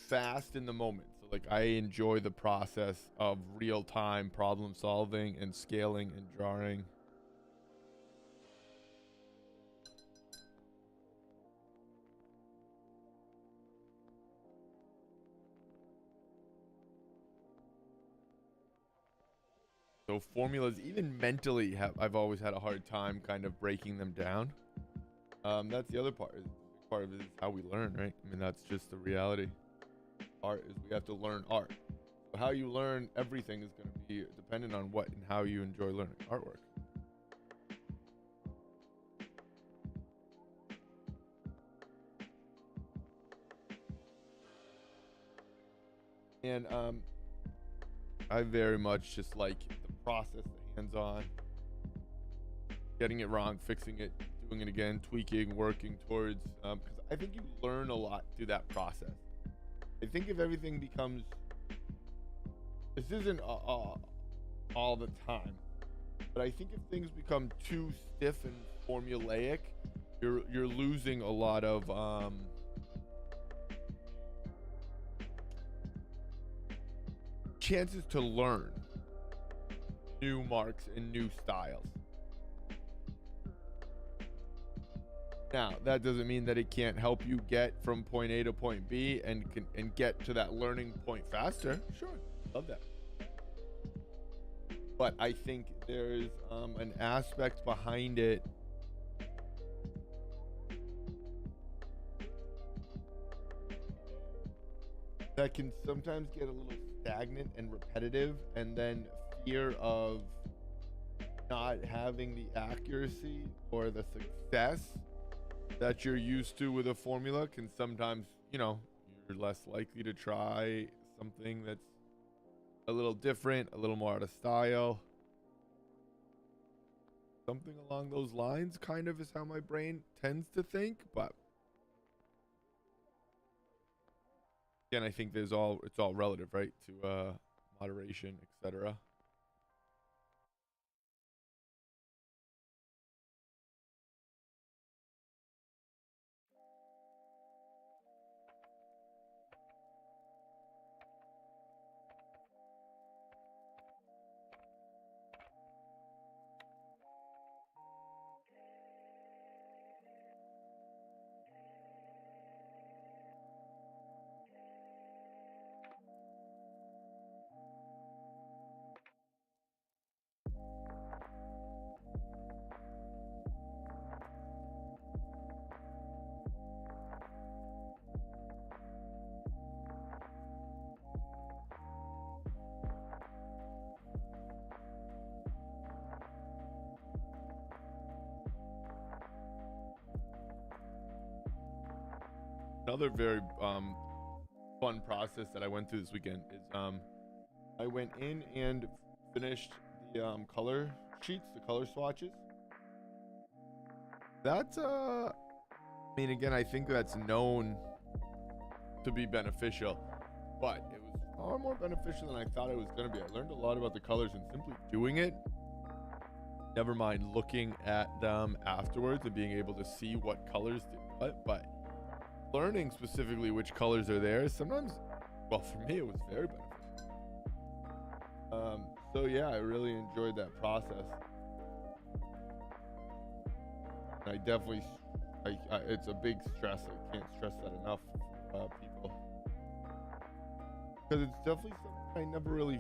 fast in the moment. So like I enjoy the process of real-time problem solving and scaling and drawing. So formulas, even mentally, I've always had a hard time kind of breaking them down. That's the other part. Part of it is how we learn, right? I mean, that's just the reality. Art is we have to learn art. So how you learn everything is going to be dependent on what and how you enjoy learning artwork. And I very much just like the process, the hands-on, getting it wrong, fixing it, doing it again, tweaking, working towards, because I think you learn a lot through that process. I think if everything becomes, this isn't all the time, but I think if things become too stiff and formulaic, you're losing a lot of chances to learn new marks and new styles. Now, that doesn't mean that it can't help you get from point A to point B and get to that learning point faster. Sure, love that. But I think there's an aspect behind it that can sometimes get a little stagnant and repetitive, and then fear of not having the accuracy or the success that you're used to with a formula can sometimes, you're less likely to try something that's a little different, a little more out of style. Something along those lines kind of is how my brain tends to think, but again, I think it's all relative, right? To moderation, etc. Another very fun process that I went through this weekend is I went in and finished the color sheets, the color swatches. That's I mean, again, I think that's known to be beneficial, but it was far more beneficial than I thought it was going to be. I learned a lot about the colors and simply doing it. Never mind looking at them afterwards and being able to see what colors did what, but learning specifically which colors are there sometimes, well, for me, it was very beneficial. So yeah, I really enjoyed that process. I definitely, it's a big stress. I can't stress that enough for people. Because it's definitely something I never really,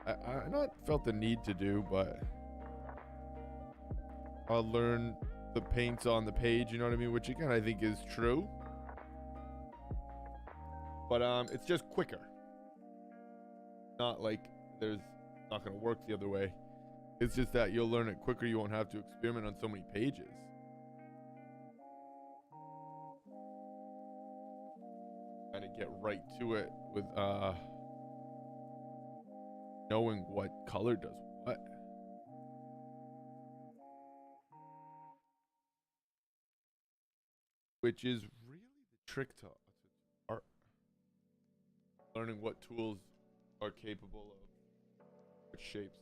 I not felt the need to do, but I'll learn the paints on the page, you know what I mean? Which again, I think is true. But it's just quicker. Not like there's not going to work the other way. It's just that you'll learn it quicker. You won't have to experiment on so many pages. Kind of get right to it with knowing what color does what. Which is really the trick to art. Learning what tools are capable of what shapes,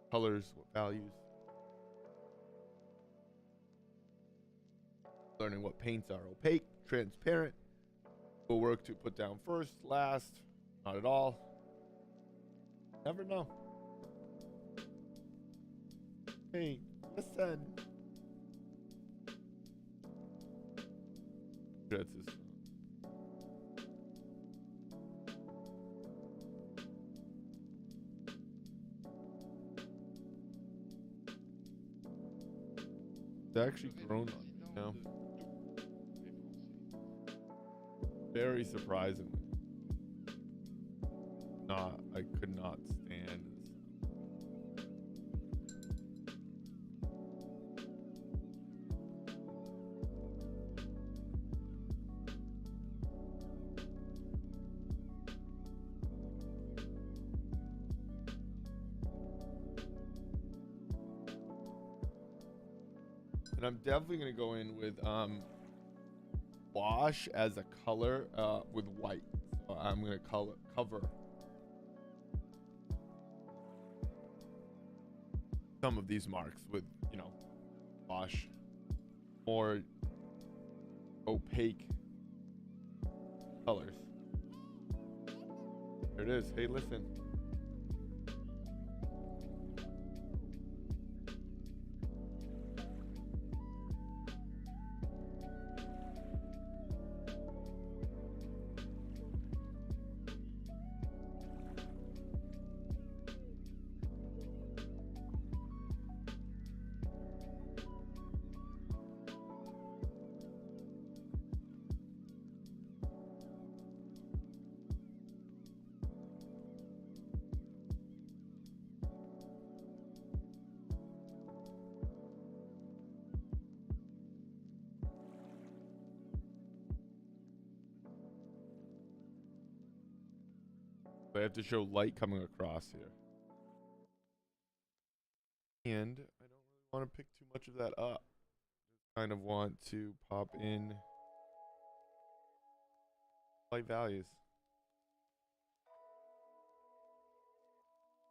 colors, what values. Learning what paints are opaque, transparent, will work to put down first, last, not at all. Never know. Hey, listen. That's this. It's actually grown on me now. Very surprisingly. I could not stand this. And I'm definitely going to go in with wash as a color with white. So I'm going to cover some of these marks with, you know, wash, more opaque colors. There it is. Hey, listen. I have to show light coming across here. And I don't really want to pick too much of that up. Just kind of want to pop in light values.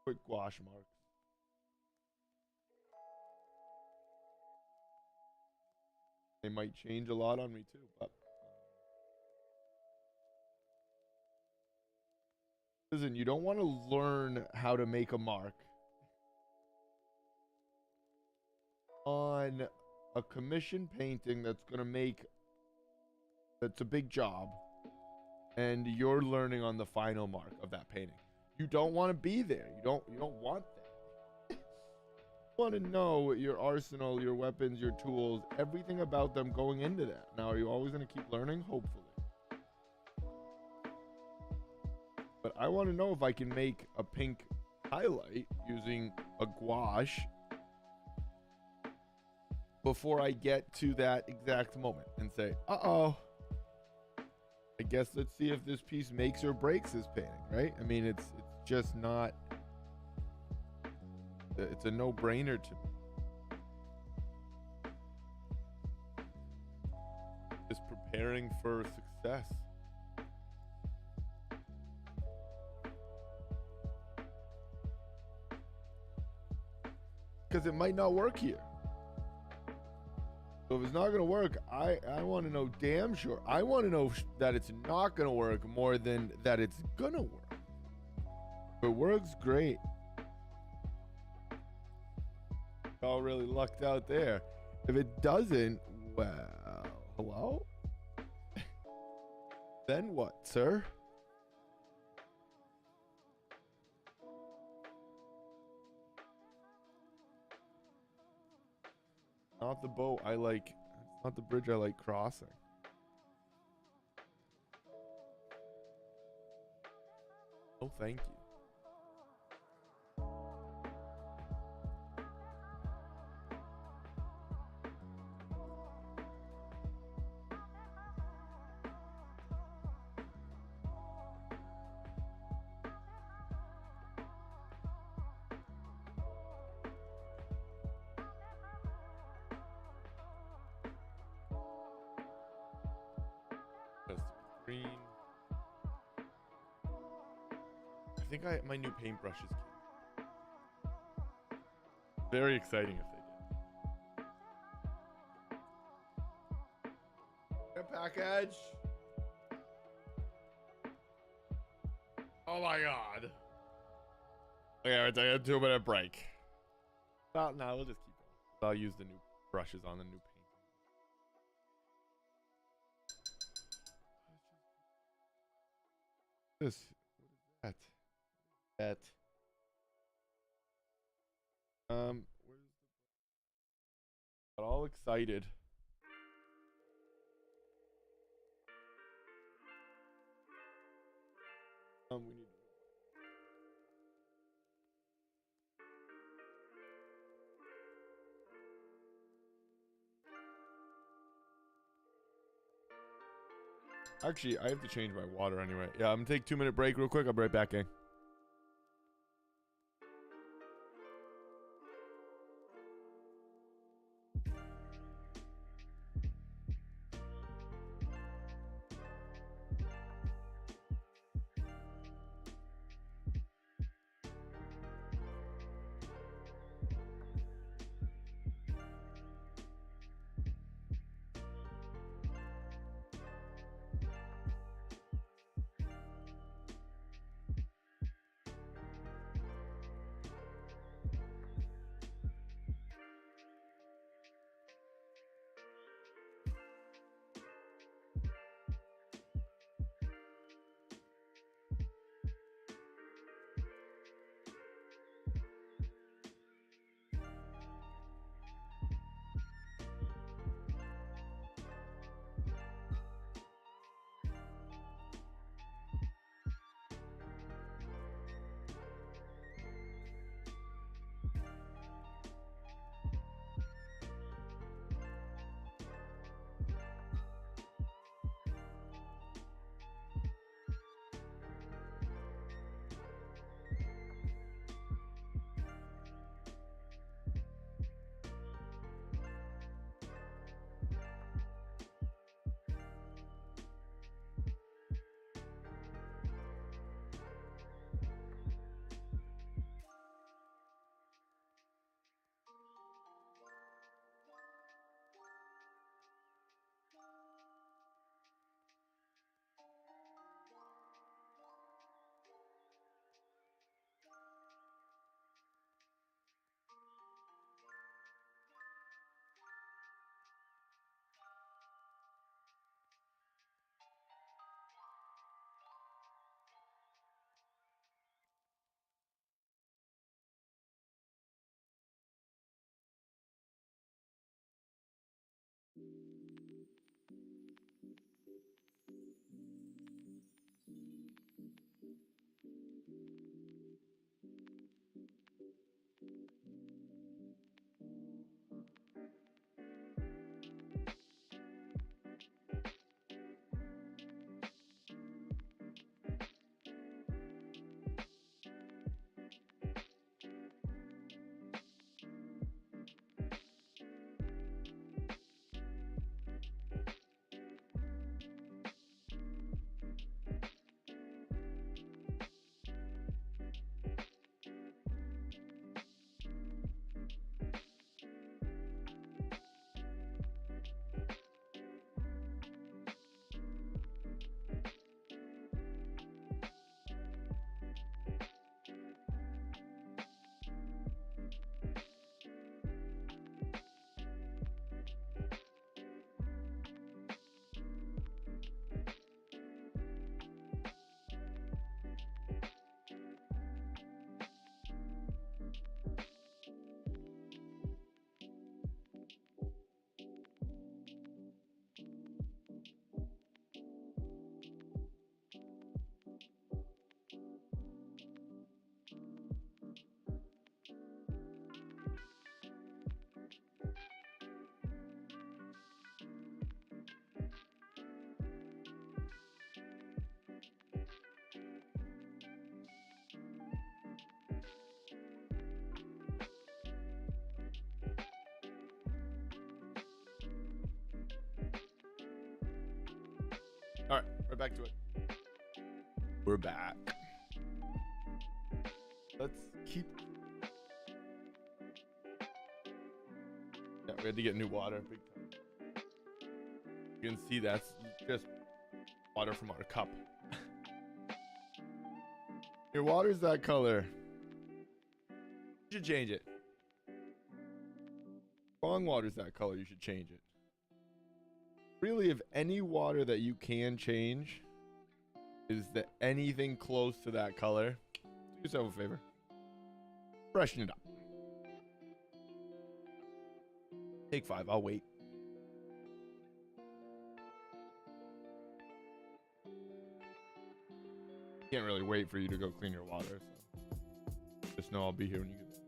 Quick gouache marks. They might change a lot on me too, but listen, you don't want to learn how to make a mark on a commission painting that's a big job, and you're learning on the final mark of that painting. You don't want to be there. You don't want that. You want to know your arsenal, your weapons, your tools, everything about them going into that. Now, are you always going to keep learning? Hopefully. But I want to know if I can make a pink highlight using a gouache before I get to that exact moment and say, uh-oh, I guess let's see if this piece makes or breaks this painting, right? I mean, it's just not, it's a no-brainer to me. Just preparing for success. because it might not work here. So if it's not going to work, I want to know damn sure. I want to know that it's not going to work more than that it's going to work. If it works, great. All really lucked out there. If it doesn't, well, hello? Then what, sir? Not the boat I like. It's not the bridge I like crossing. Oh, thank you. Green. I think my new paintbrush is cute. Very exciting if they did. Package. Oh my god. Okay, we're taking a 2-minute break. Well, no, we'll just keep going. I'll use the new brushes on the new paint. What is that? Where's got all excited. We need. Actually, I have to change my water anyway. Yeah, I'm gonna take a 2-minute break real quick. I'll be right back, gang. Right back to it. We're back. Let's keep. Yeah, we had to get new water. Big time. You can see that's just water from our cup. Your water's that color. You should change it. Wrong water's that color. You should change it. Really, if any water that you can change is that anything close to that color, do yourself a favor. Freshen it up. Take 5. I'll wait. Can't really wait for you to go clean your water, so just know I'll be here when you get there.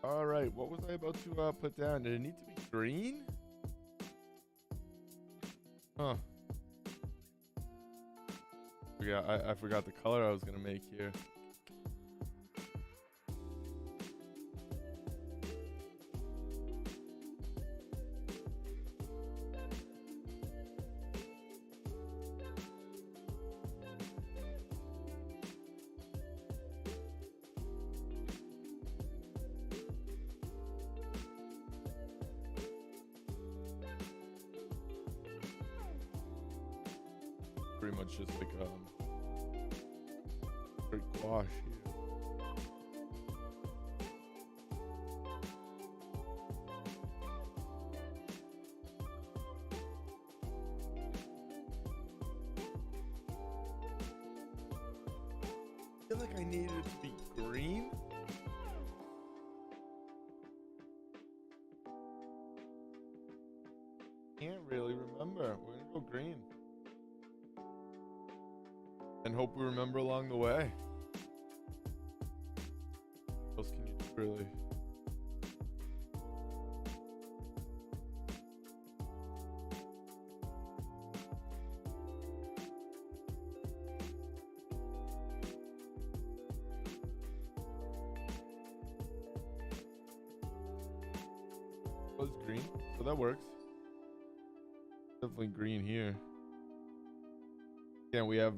All right, what was I about to put down? Did it need to be green? Huh. Yeah, I forgot the color I was gonna make here. Pretty much just like straight gouache here. I feel like I needed it to be green. Can't really remember. We're gonna go green. And hope we remember along the way. What else can you do, really? Was green, so that works. Definitely green here. Yeah, we have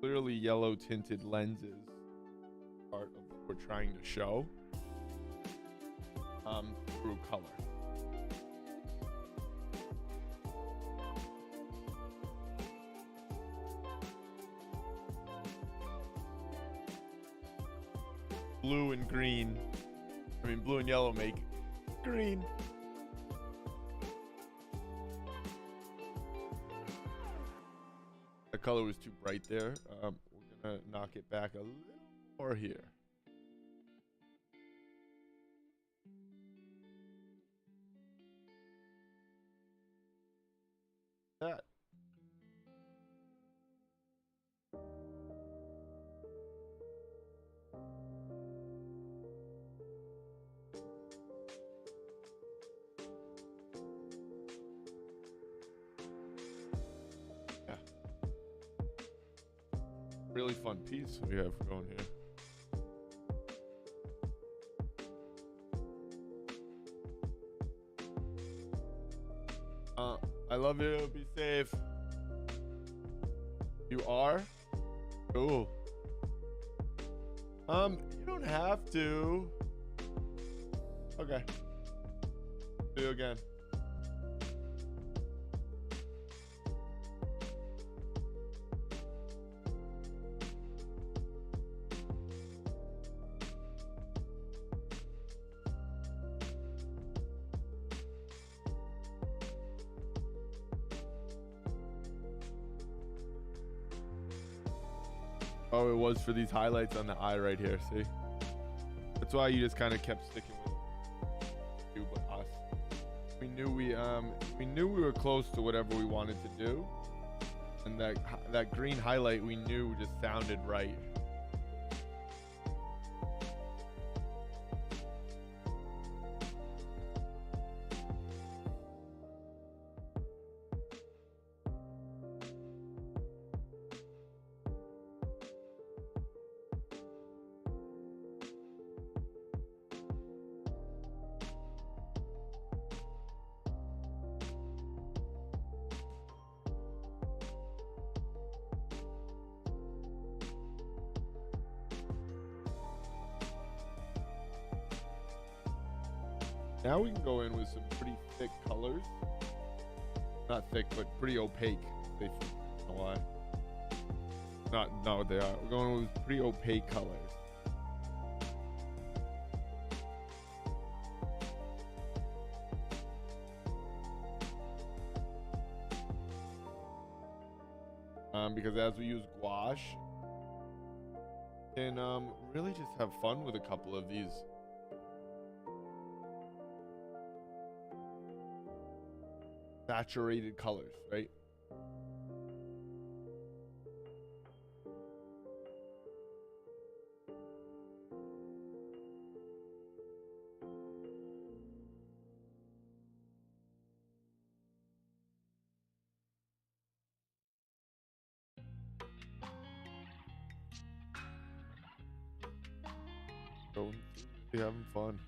clearly yellow tinted lenses, part of what we're trying to show through color. Blue and green, blue and yellow make green. The color was too bright there. We're gonna knock it back a little more here. That. Really fun piece we have going here. I love you. Be safe. You are? Cool. You don't have to. Okay. See you again. Oh, it was for these highlights on the eye right here. See? That's why you just kind of kept sticking with you, but us. We knew we were close to whatever we wanted to do, and that green highlight we knew just sounded right. Now we can go in with some pretty thick colors. Not thick, but pretty opaque. They, I don't know why. Not what they are. We're going with pretty opaque colors. Because as we use gouache, and really just have fun with a couple of these. Saturated colors, right? Going through, really having fun.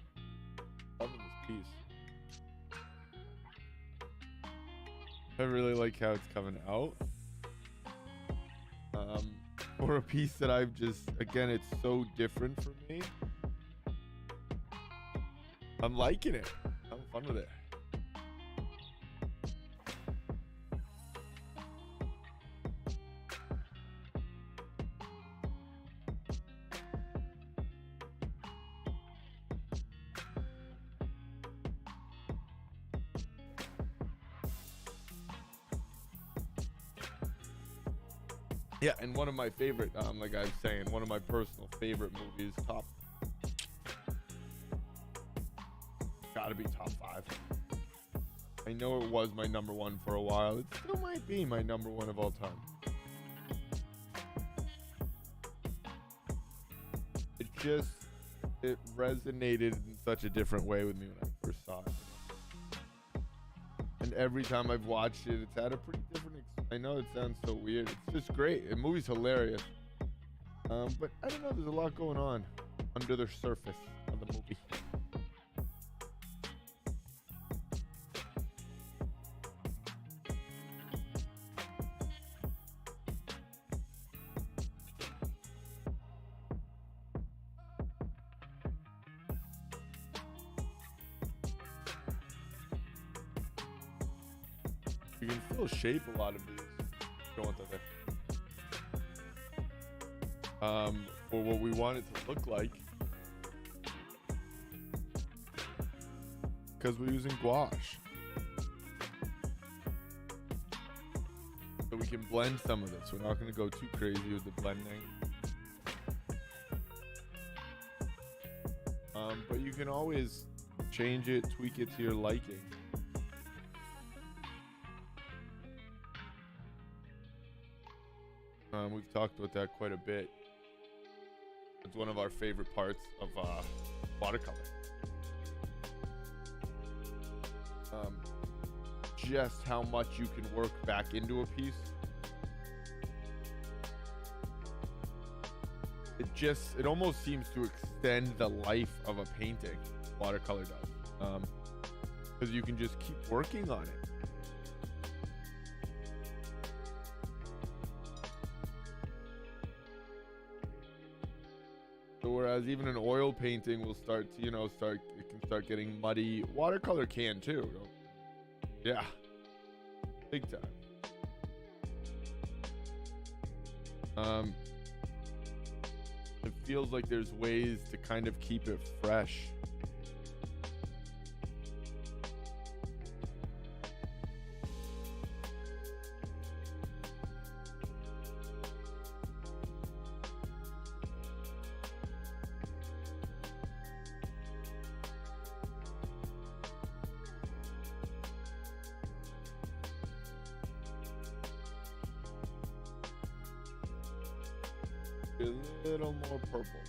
Loving this piece. I really like how it's coming out. For a piece that I've just, again, it's so different for me. I'm liking it. Having fun with it. Yeah, and one of my favorite, like I was saying, one of my personal favorite movies, gotta be top 5. I know it was my number 1 for a while. It still might be my number 1 of all time. It resonated in such a different way with me when I first saw it. And every time I've watched it, it's had a pretty different I know it sounds so weird. It's just great. The movie's hilarious. But I don't know, there's a lot going on under the surface of the movie. You can still shape a lot of these. Don't want that there. For what we want it to look like, because we're using gouache, so we can blend some of this. We're not going to go too crazy with the blending. But you can always change it, tweak it to your liking. We've talked about that quite a bit. It's one of our favorite parts of watercolor. Just how much you can work back into a piece. It almost seems to extend the life of a painting. Watercolor does. Because you can just keep working on it. Whereas even an oil painting will start to, it can start getting muddy. Watercolor can too. Yeah. Big time. It feels like there's ways to kind of keep it fresh. A little more purple.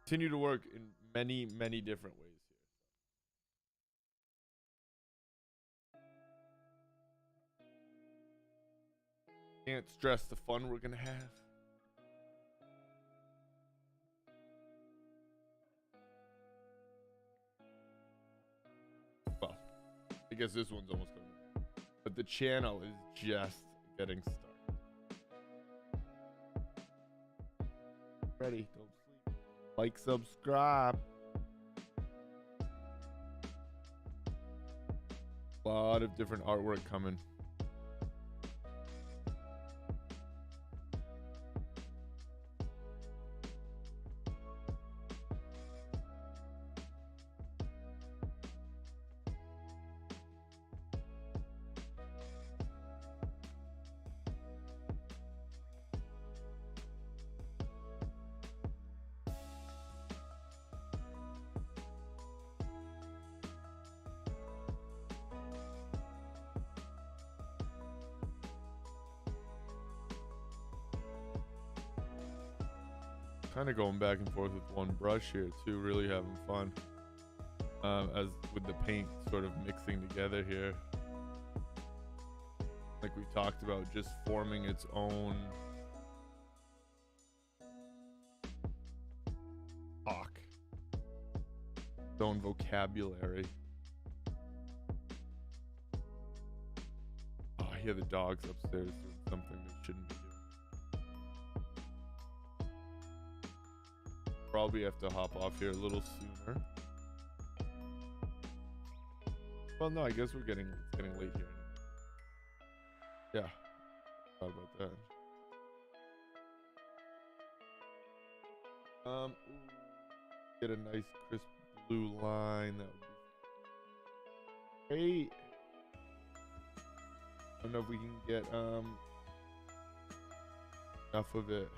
continue to work in many, many different ways here. Can't stress the fun we're gonna have. Well, I guess this one's almost coming, but the channel is just getting started. Ready? Don't sleep. Like, subscribe. A lot of different artwork coming. Kind of going back and forth with one brush here too, really having fun as with the paint sort of mixing together here, like we talked about, just forming its own talk, its own vocabulary. Oh, I hear the dogs upstairs doing something they shouldn't be doing. Probably have to hop off here a little sooner. Well, no, I guess it's getting late here. Yeah, thought about that. Get a nice crisp blue line. That would be great. I don't know if we can get enough of it.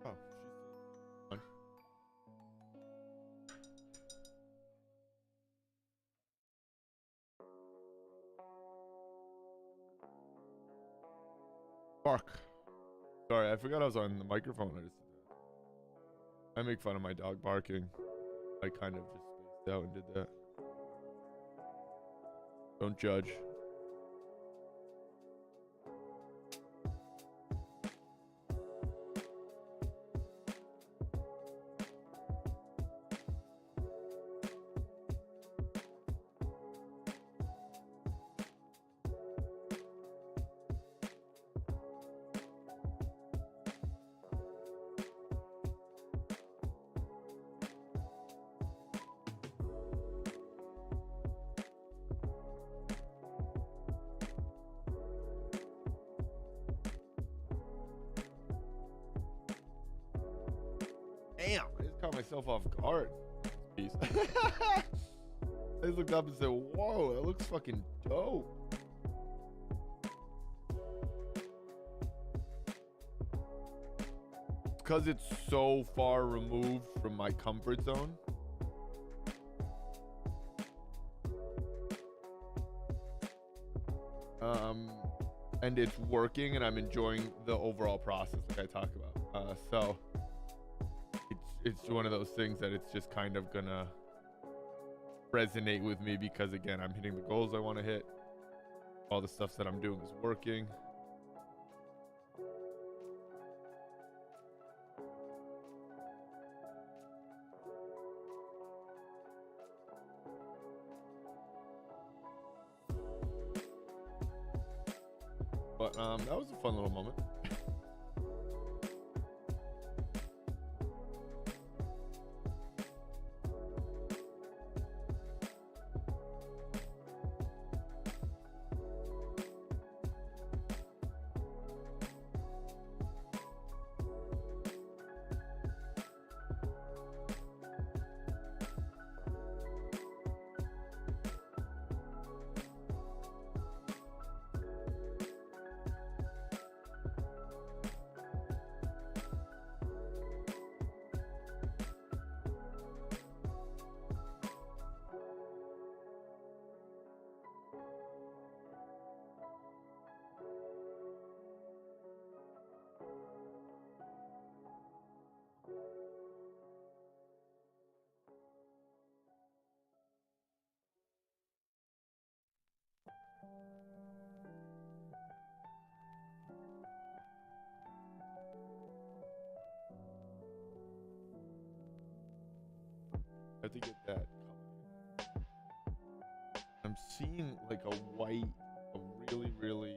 Oh, she's still on. Bark. Sorry, I forgot I was on the microphone. I just did that. I make fun of my dog barking. I kind of just spaced out and did that. Don't judge. Damn, I just caught myself off guard. Peace. I just looked up and said, whoa, that looks fucking dope. Because it's so far removed from my comfort zone. And it's working and I'm enjoying the overall process like I talk about. So it's one of those things that it's just kind of gonna resonate with me because again, I'm hitting the goals I want to hit. All the stuff that I'm doing is working. But that was a fun little moment. I'm seeing like a white, a really, really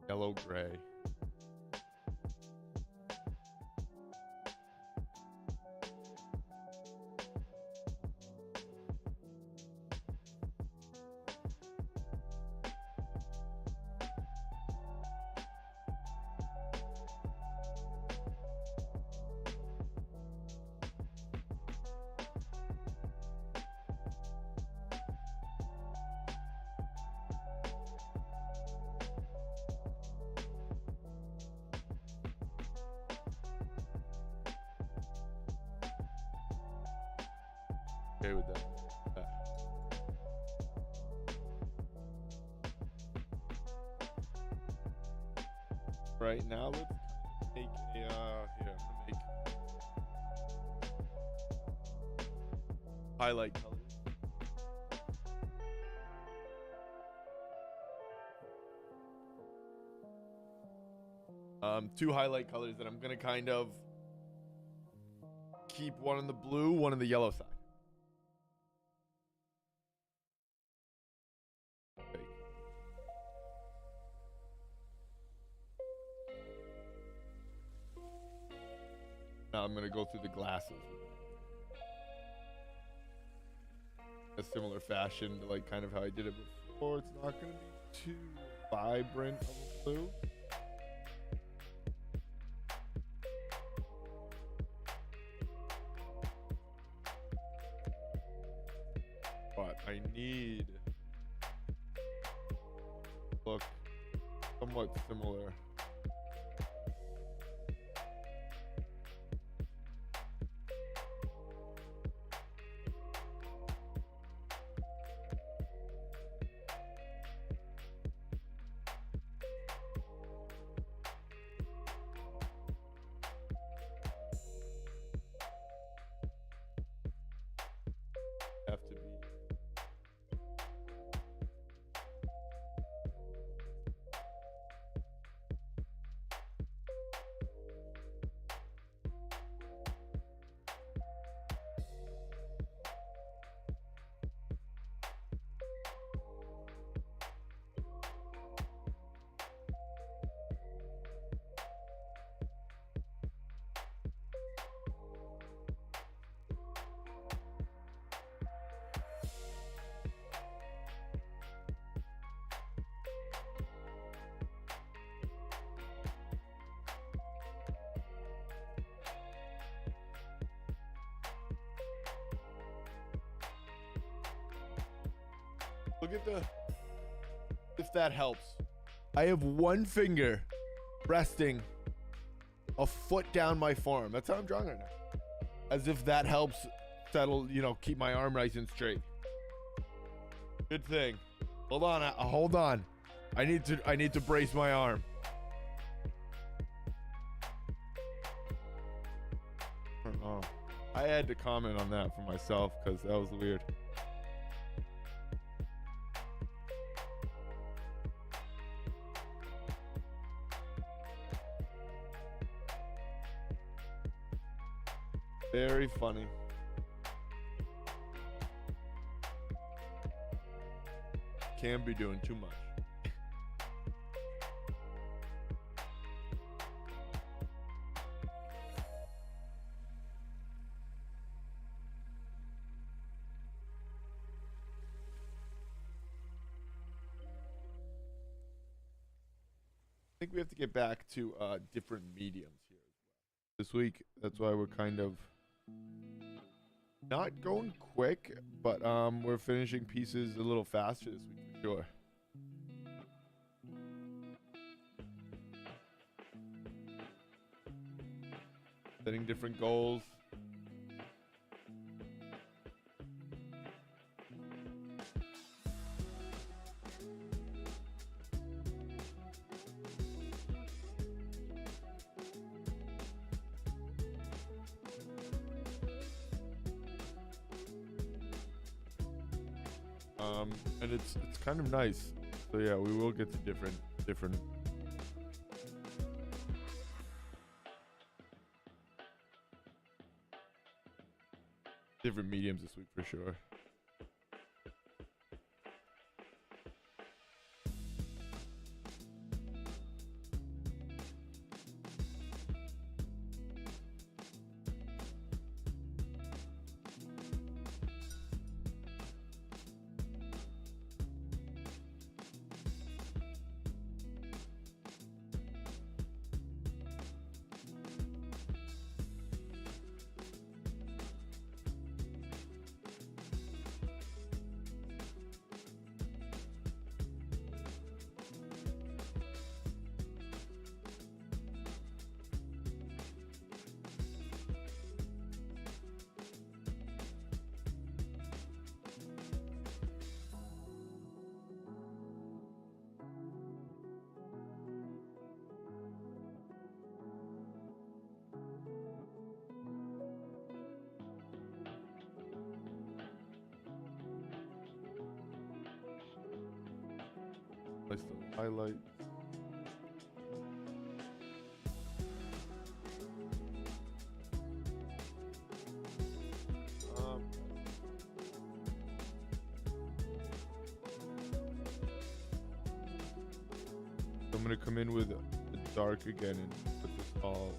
yellow gray. Okay with that. Right now, let's make a here. I'm gonna make highlight colors. Two highlight colors that I'm gonna kind of keep one on the blue, one on the yellow side. Okay. Now I'm gonna go through the glasses. A similar fashion to like kind of how I did it before. It's not gonna be too vibrant of a blue. But I need look somewhat similar. Have to be. Look at the, if that helps. I have one finger resting a foot down my forearm. That's how I'm drawing right now. As if that helps settle, you know, keep my arm nice and straight. Good thing. Hold on, hold on. I need to brace my arm. Oh, I had to comment on that for myself because that was weird. Very funny. Can't be doing too much. I think we have to get back to different mediums here as well. This week, that's why we're kind of not going quick, but we're finishing pieces a little faster this week for sure. Setting different goals. And it's kind of nice. So yeah, we will get to different mediums this week for sure. Place the highlights. I'm gonna come in with the dark again and put this all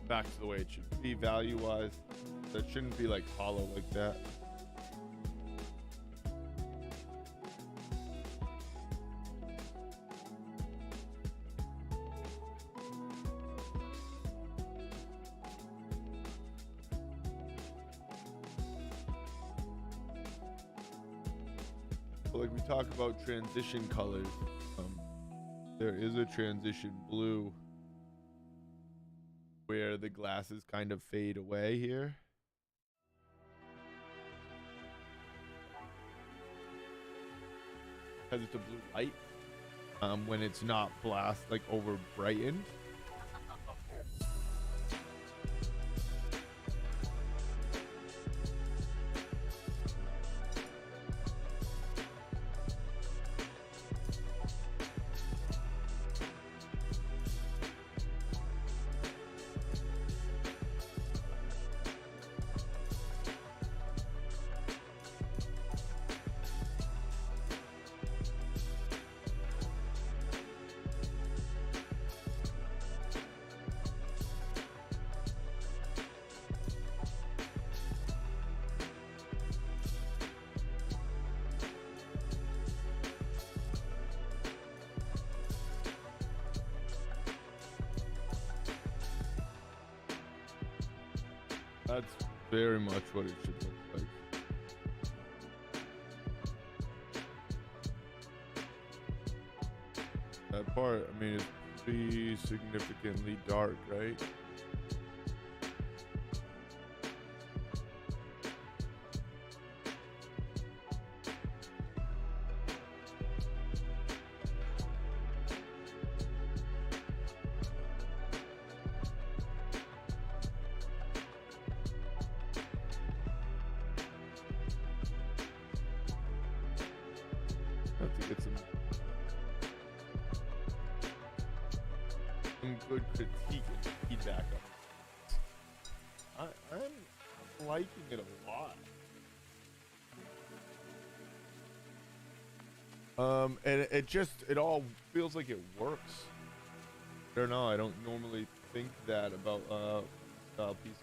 back to the way it should be value-wise. That shouldn't be like hollow like that. But like we talk about transition colors, there is a transition blue where the glasses kind of fade away here. Because it's a blue light. When it's not blast like over brightened. That's very much what it should look like. That part, I mean, it's pretty significantly dark, right? Have to get some good critique and feedback on it. I'm liking it a lot. And it all feels like it works. I don't know, I don't normally think that about style pieces.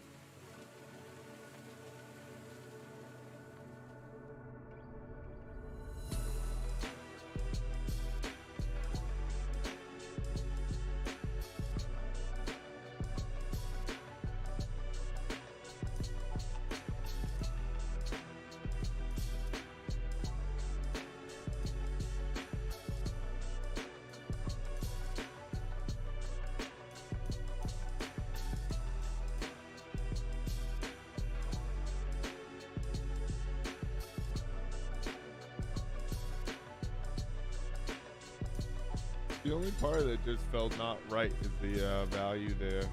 The only part that just felt not right is the value there.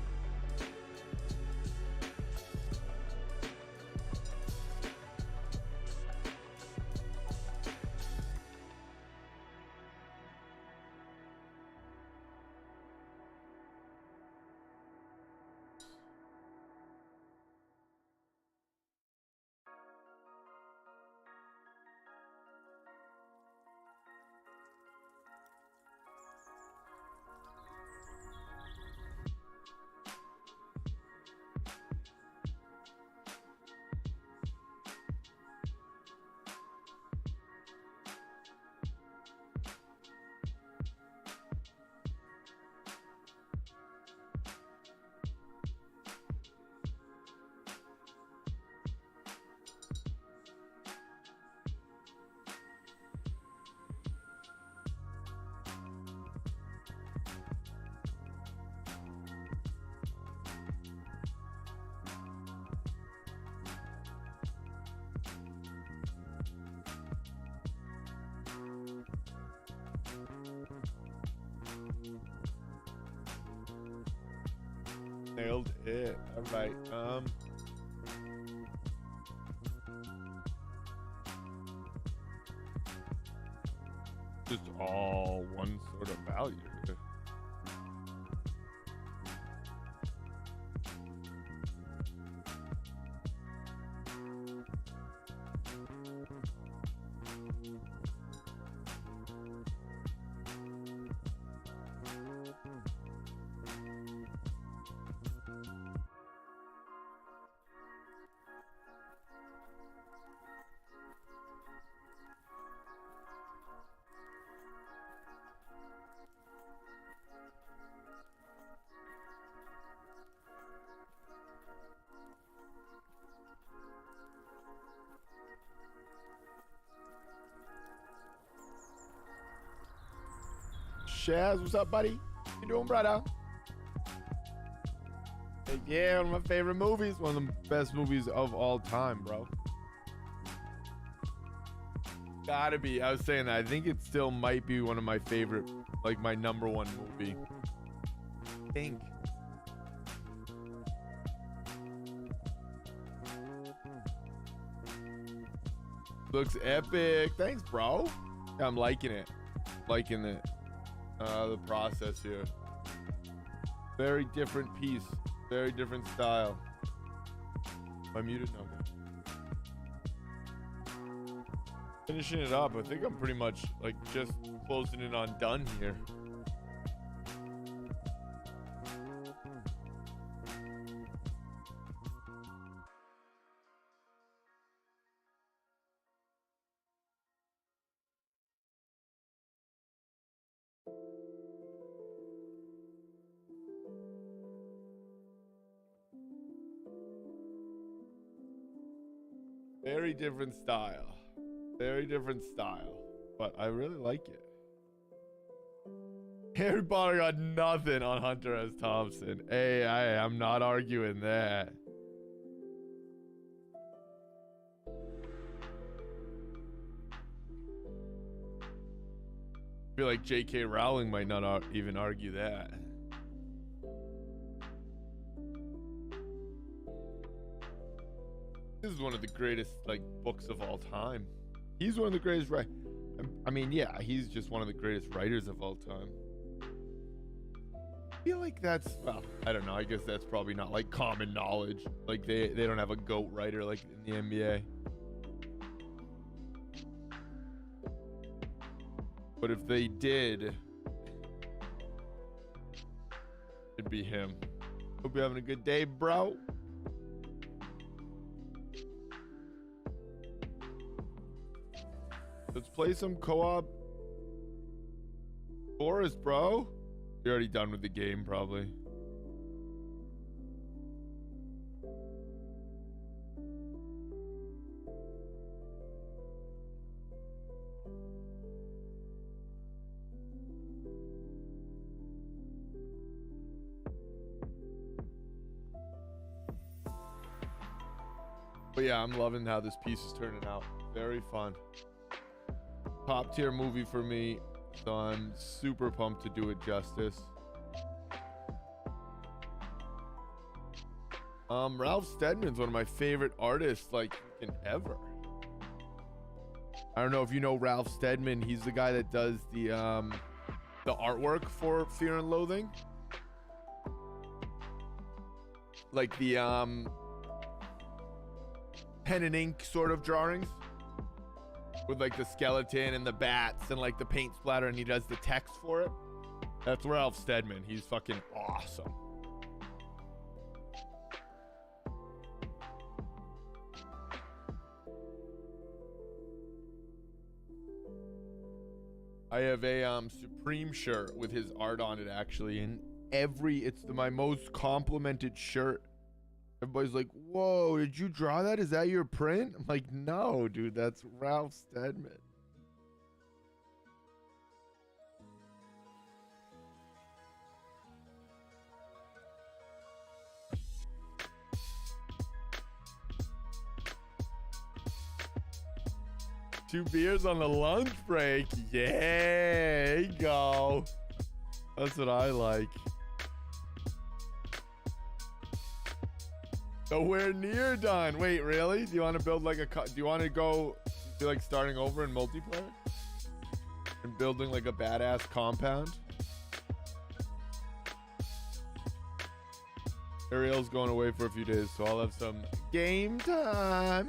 Nailed it. All right. just all one sort of value. Shaz, what's up, buddy? You doing, brother? Like, yeah, one of my favorite movies. One of the best movies of all time, bro. Gotta be. I was saying that. I think it still might be one of my favorite, like my number one movie. I think. Looks epic. Thanks, bro. Yeah, I'm liking it. Liking it. The process here. Very different piece. Very different style. Am I muted? No. Finishing it up. I think I'm pretty much like just closing it on done here. Very different style. Very different style. But I really like it. Harry Potter got nothing on Hunter S. Thompson. Hey, I'm not arguing that. I feel like J.K. Rowling might not even argue that. This is one of the greatest like books of all time. He's one of the greatest I mean, yeah, he's just one of the greatest writers of all time. I feel like that's, well, I don't know. I guess that's probably not like common knowledge. Like they don't have a GOAT writer like in the NBA. But if they did, it'd be him. Hope you're having a good day, bro. Let's play some co-op Forest, bro. You're already done with the game, probably. But yeah, I'm loving how this piece is turning out. Very fun. Top tier movie for me, so I'm super pumped to do it justice. Ralph Steadman's one of my favorite artists like ever. I don't know if you know Ralph Steadman. He's the guy that does the artwork for Fear and Loathing. Like the pen and ink sort of drawings. With like the skeleton and the bats and like the paint splatter, and he does the text for it. That's Ralph Steadman. He's fucking awesome. I have a Supreme shirt with his art on it actually, and it's my most complimented shirt. Everybody's like, whoa, did you draw that? Is that your print? I'm like, no, dude, that's Ralph Steadman. Two beers on the lunch break. Yeah, there you go. That's what I like. Nowhere near done. Wait, really? Do you want to build like do you want to go do like starting over in multiplayer? and building like a badass compound. Ariel's going away for a few days, so I'll have some game time.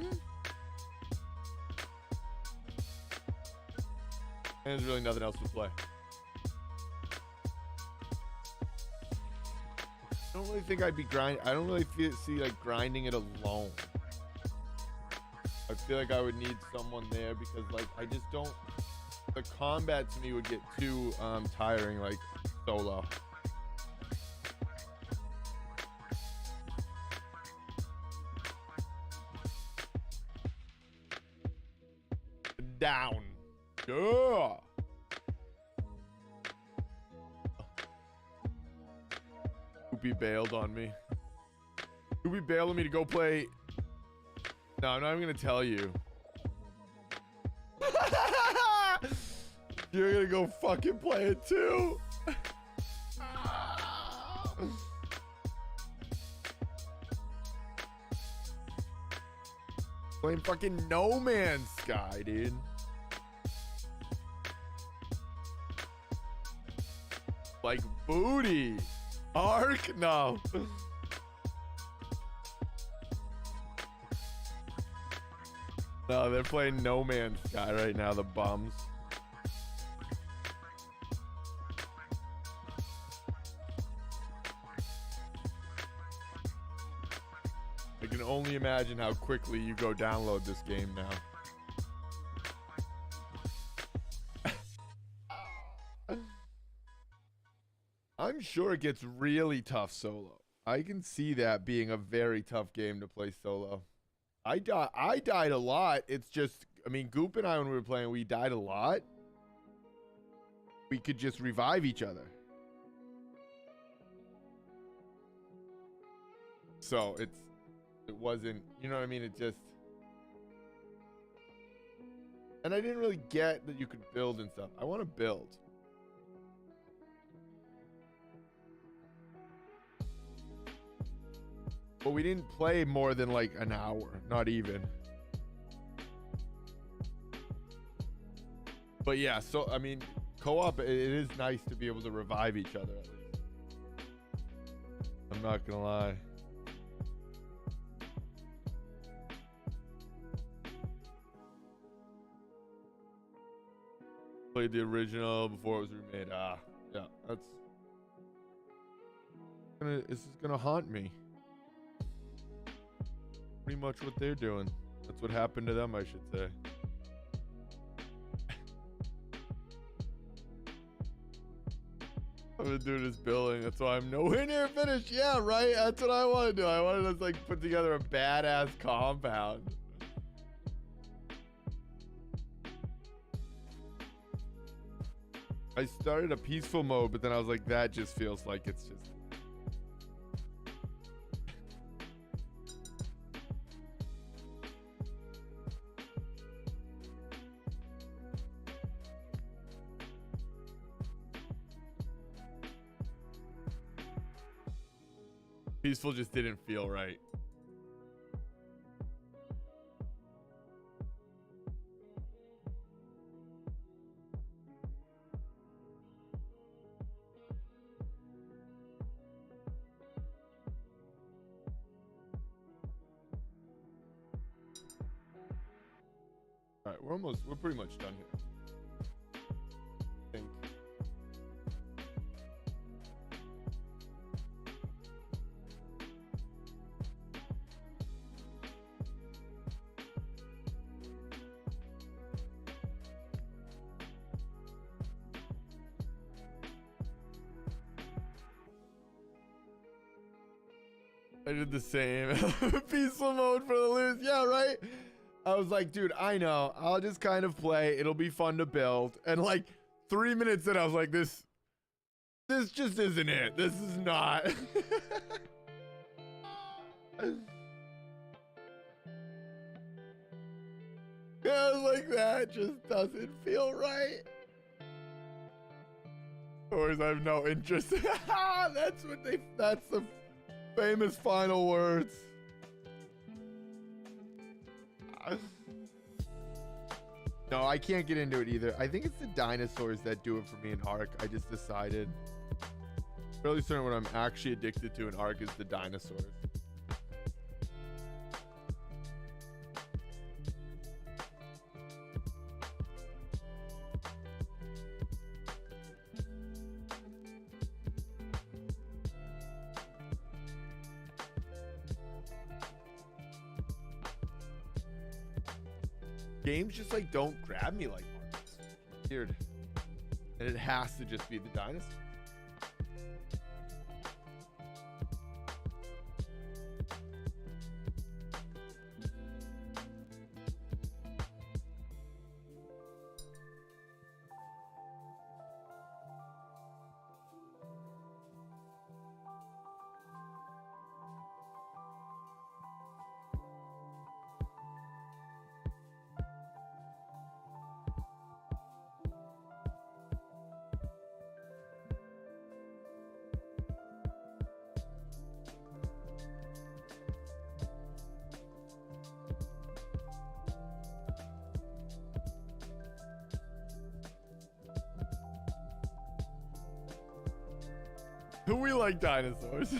And there's really nothing else to play. I don't really think I'd be I don't really see like grinding it alone. I feel like I would need someone there because like I just don't. The combat to me would get too tiring like solo. Down. Yeah. Hoopy bailed on me. Hoopy bailed on me to go play. No, I'm not even gonna tell you. You're gonna go fucking play it too. Playing fucking No Man's Sky, dude. Like booty. Ark? No. No, they're playing No Man's Sky right now, the bums. I can only imagine how quickly you go download this game now. I'm sure it gets really tough solo. I can see that being a very tough game to play solo. I died a lot. It's just, I mean, Goop and I, when we were playing, we died a lot. We could just revive each other. So it wasn't, you know what I mean? It just, and I didn't really get that you could build and stuff. I want to build. But we didn't play more than like an hour, not even. But yeah, so I mean, co-op, it is nice to be able to revive each other at least. I'm not gonna lie. Played the original before it was remade. Ah, yeah, this is gonna haunt me. Pretty much what they're doing. That's what happened to them, I should say. I've been doing this building. That's why I'm nowhere near finished. Yeah, right? That's what I want to do. I want to like put together a badass compound. I started a peaceful mode, but then I was like, that just feels like it's just... Peaceful just didn't feel right. All right, we're pretty much done here. I think. I did the same. Peaceful mode for the lose. Yeah, right? I was like, dude, I know. I'll just kind of play. It'll be fun to build. And like 3 minutes in, I was like, this just isn't it. This is not. Yeah, I was like, that just doesn't feel right. Or I have no interest. That's the famous final words. No, I can't get into it either. I think it's the dinosaurs that do it for me in Ark. I just decided. Fairly certain what I'm actually addicted to in Ark is the dinosaurs. Games just like don't grab me like Ark. It's weird. And it has to just be the dinosaurs. We like dinosaurs.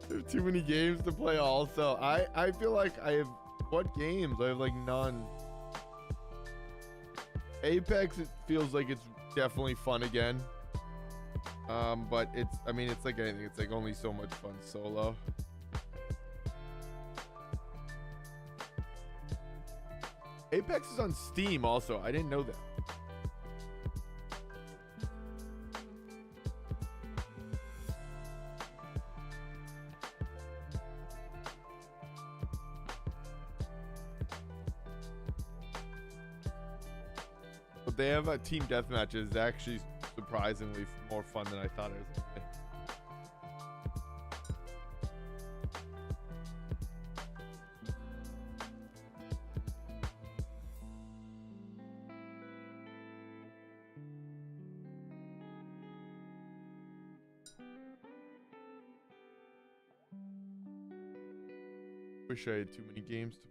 There's too many games to play also. I feel like I have, what games? I have like none. Apex, it feels like it's definitely fun again. But it's, I mean, it's like anything. It's like only so much fun solo. Apex is on Steam also. I didn't know that. They have a team deathmatch. It's actually surprisingly more fun than I thought it was going to be. Wish I had too many games to play.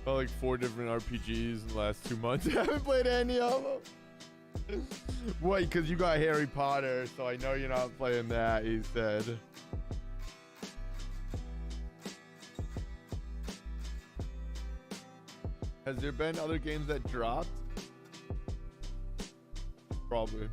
Like 4 different RPGs in the last 2 months. I haven't played any of them. Wait, because you got Harry Potter, so I know you're not playing that, he said. Has there been other games that dropped? Probably.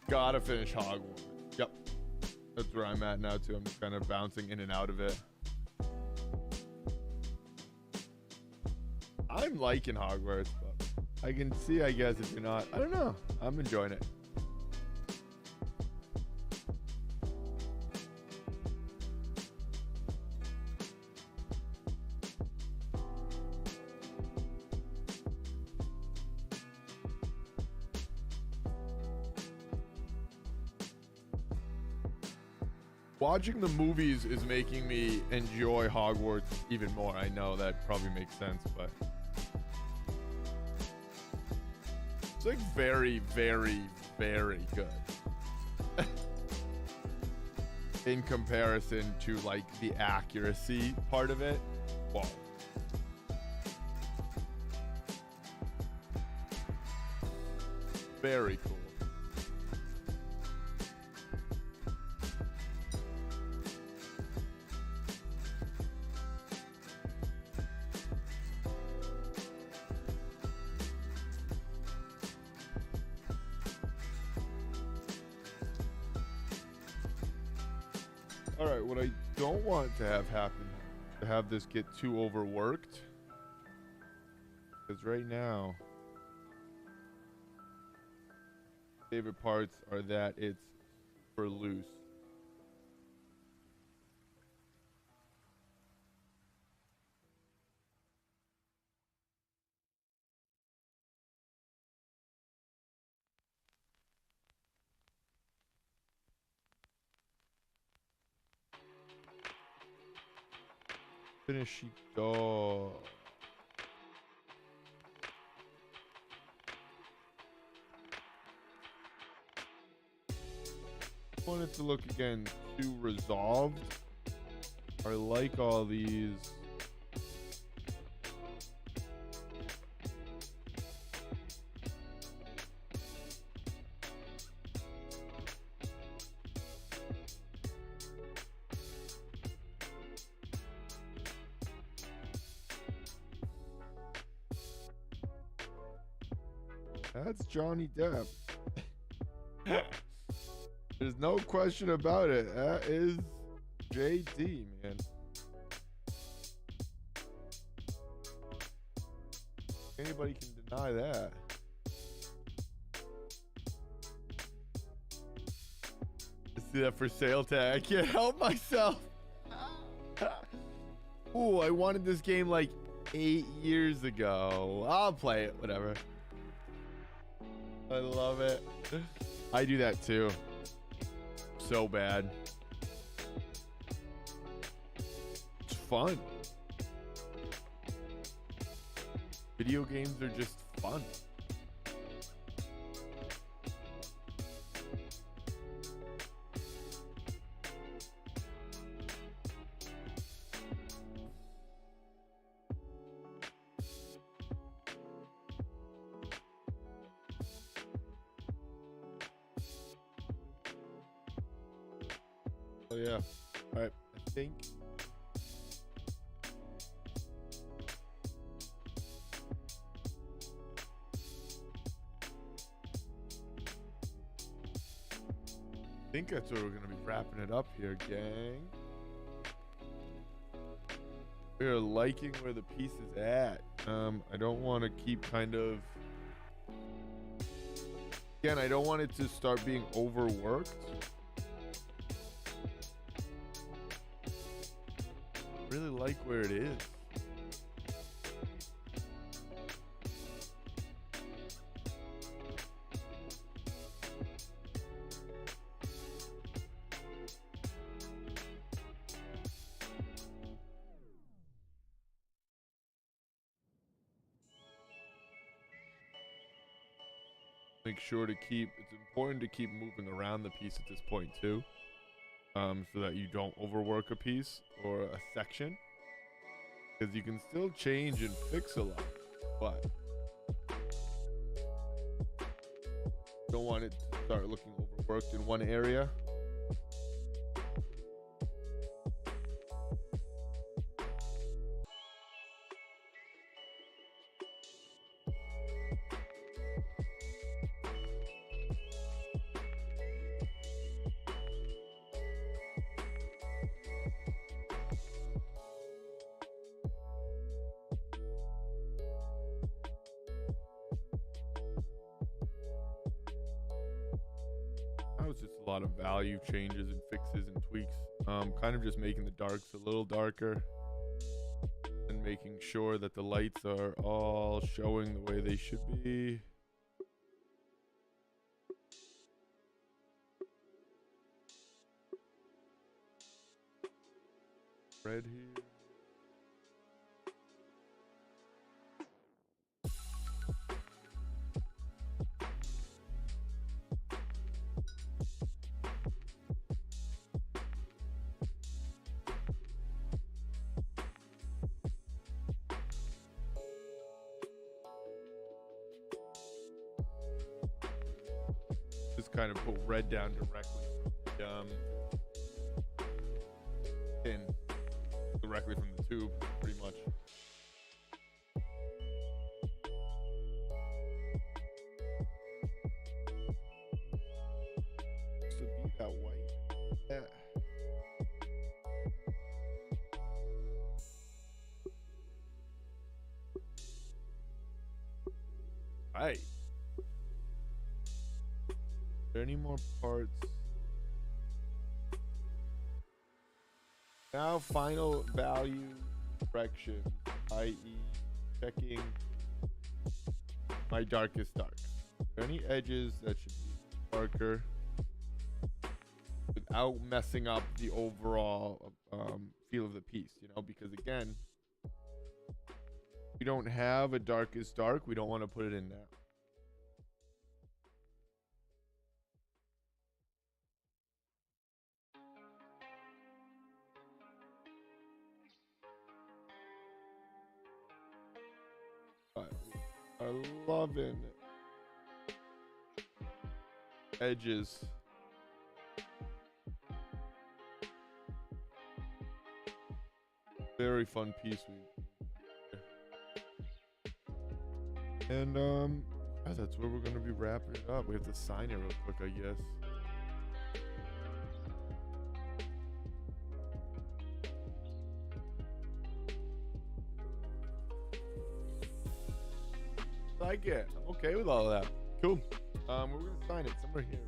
Gotta finish Hogwarts. Yep. That's where I'm at now too. I'm just kind of bouncing in and out of it. I'm liking Hogwarts, but I can see, I guess, if you're not. I don't know. I'm enjoying it. Watching the movies is making me enjoy Hogwarts even more. I know that probably makes sense, but it's like very, very, very good in comparison to like the accuracy part of it. Whoa. Very cool. All right, what I don't want to have happen, to have this get too overworked, because right now, favorite parts are that it's super loose. Finishing dog. I want it to look again too resolved. I like all these. That's Johnny Depp. There's no question about it. That is JD, man. Anybody can deny that. See that for sale tag. I can't help myself. Ooh, I wanted this game like 8 years ago. I'll play it, whatever. I love it. I do that too. So bad. It's fun. Video games are just fun. Oh yeah. All right. I think that's where we're gonna be wrapping it up here, gang. We're liking where the piece is at. I don't want to keep kind of. Again, I don't want it to start being overworked. Really like where it is. Make sure to keep, it's important to keep moving around the piece at this point too, so that you don't overwork a piece or a section, because you can still change and fix a lot, but don't want it to start looking overworked in one area. That was just a lot of value changes and fixes and tweaks. Kind of just making the darks a little darker and making sure that the lights are all showing the way they should be. Red here. kind of put red down directly from the tin, directly from the tube, pretty much. To be that white. Yeah. Right. Are there any more parts? Now final value correction, i.e. checking my darkest dark. Are there any edges that should be darker without messing up the overall feel of the piece, you know? Because again, we don't have a darkest dark. We don't want to put it in now. But we are loving edges. Very fun piece. And yeah, that's where we're gonna be wrapping it up. We have to sign it real quick, I guess. I like it. I'm okay with all of that. Cool. We're gonna sign it somewhere here.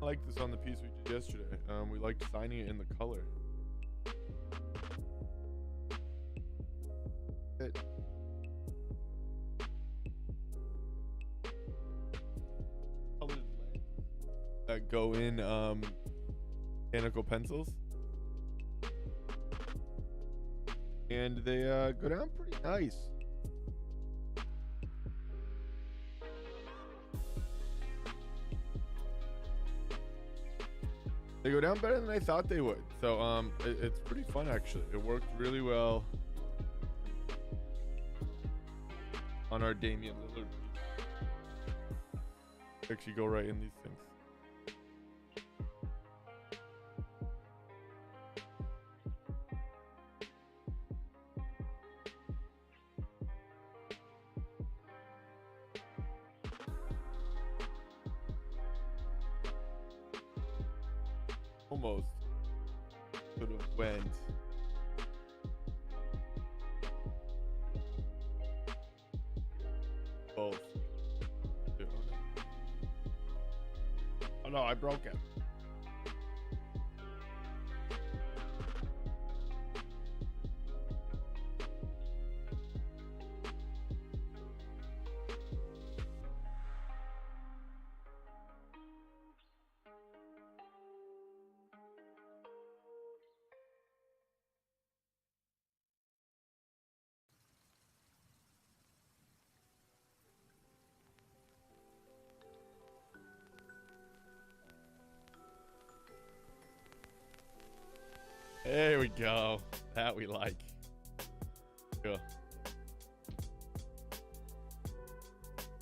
I like this on the piece we did yesterday. We liked signing it in the color. That go in mechanical pencils, and they go down pretty nice. They go down better than I thought they would. So it's pretty fun actually. It worked really well on our Damian Lillard piece. Actually go right in these things. Almost could have went both. Oh no, I broke it. There we go. That we like. Cool.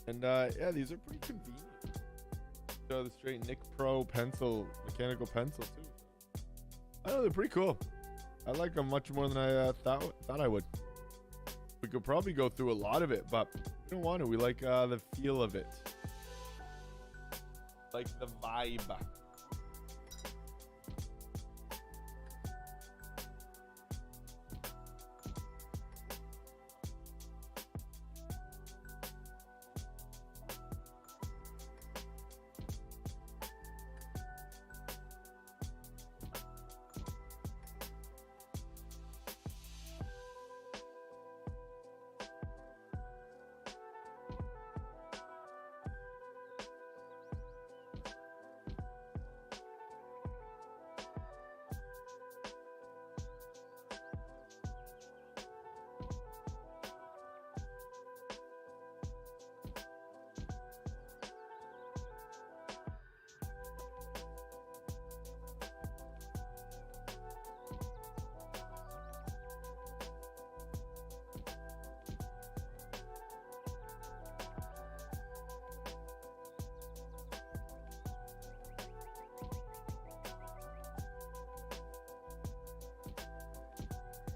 And yeah, these are pretty convenient. So the straight Nick Pro pencil, mechanical pencil too. I know they're pretty cool. I like them much more than I thought I would. We could probably go through a lot of it, but we don't want to. We like the feel of it, like the vibe.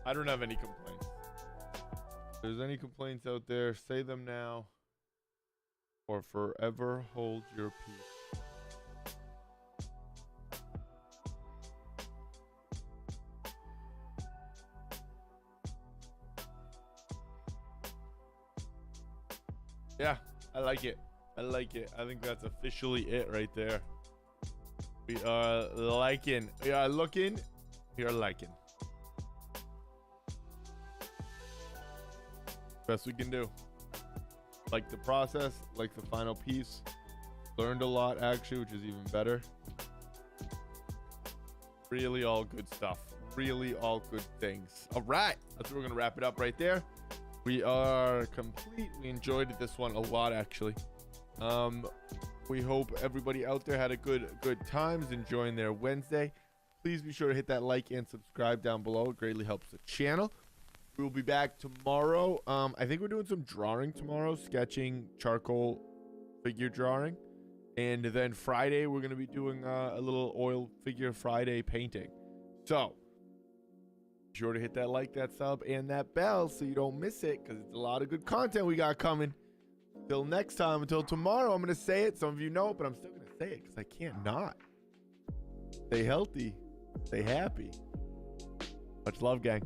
I don't have any complaints. If there's any complaints out there, say them now or forever hold your peace. Yeah, I like it. I like it. I think that's officially it right there. We are liking. We are looking. We are liking. Best we can do. Like the process, like the final piece. Learned a lot actually, which is even better. Really all good stuff. Really all good things. All right. That's where we're going to wrap it up right there. We are complete. We enjoyed this one a lot actually. We hope everybody out there had a good times enjoying their Wednesday. Please be sure to hit that like and subscribe down below. It greatly helps the channel. We will be back tomorrow. I think we're doing some drawing tomorrow, sketching, charcoal figure drawing. And then Friday, we're going to be doing a little oil figure Friday painting. So be sure to hit that like, that sub, and that bell so you don't miss it, because it's a lot of good content we got coming. Till next time, until tomorrow, I'm going to say it. Some of you know it, but I'm still going to say it because I can't not. Stay healthy. Stay happy. Much love, gang.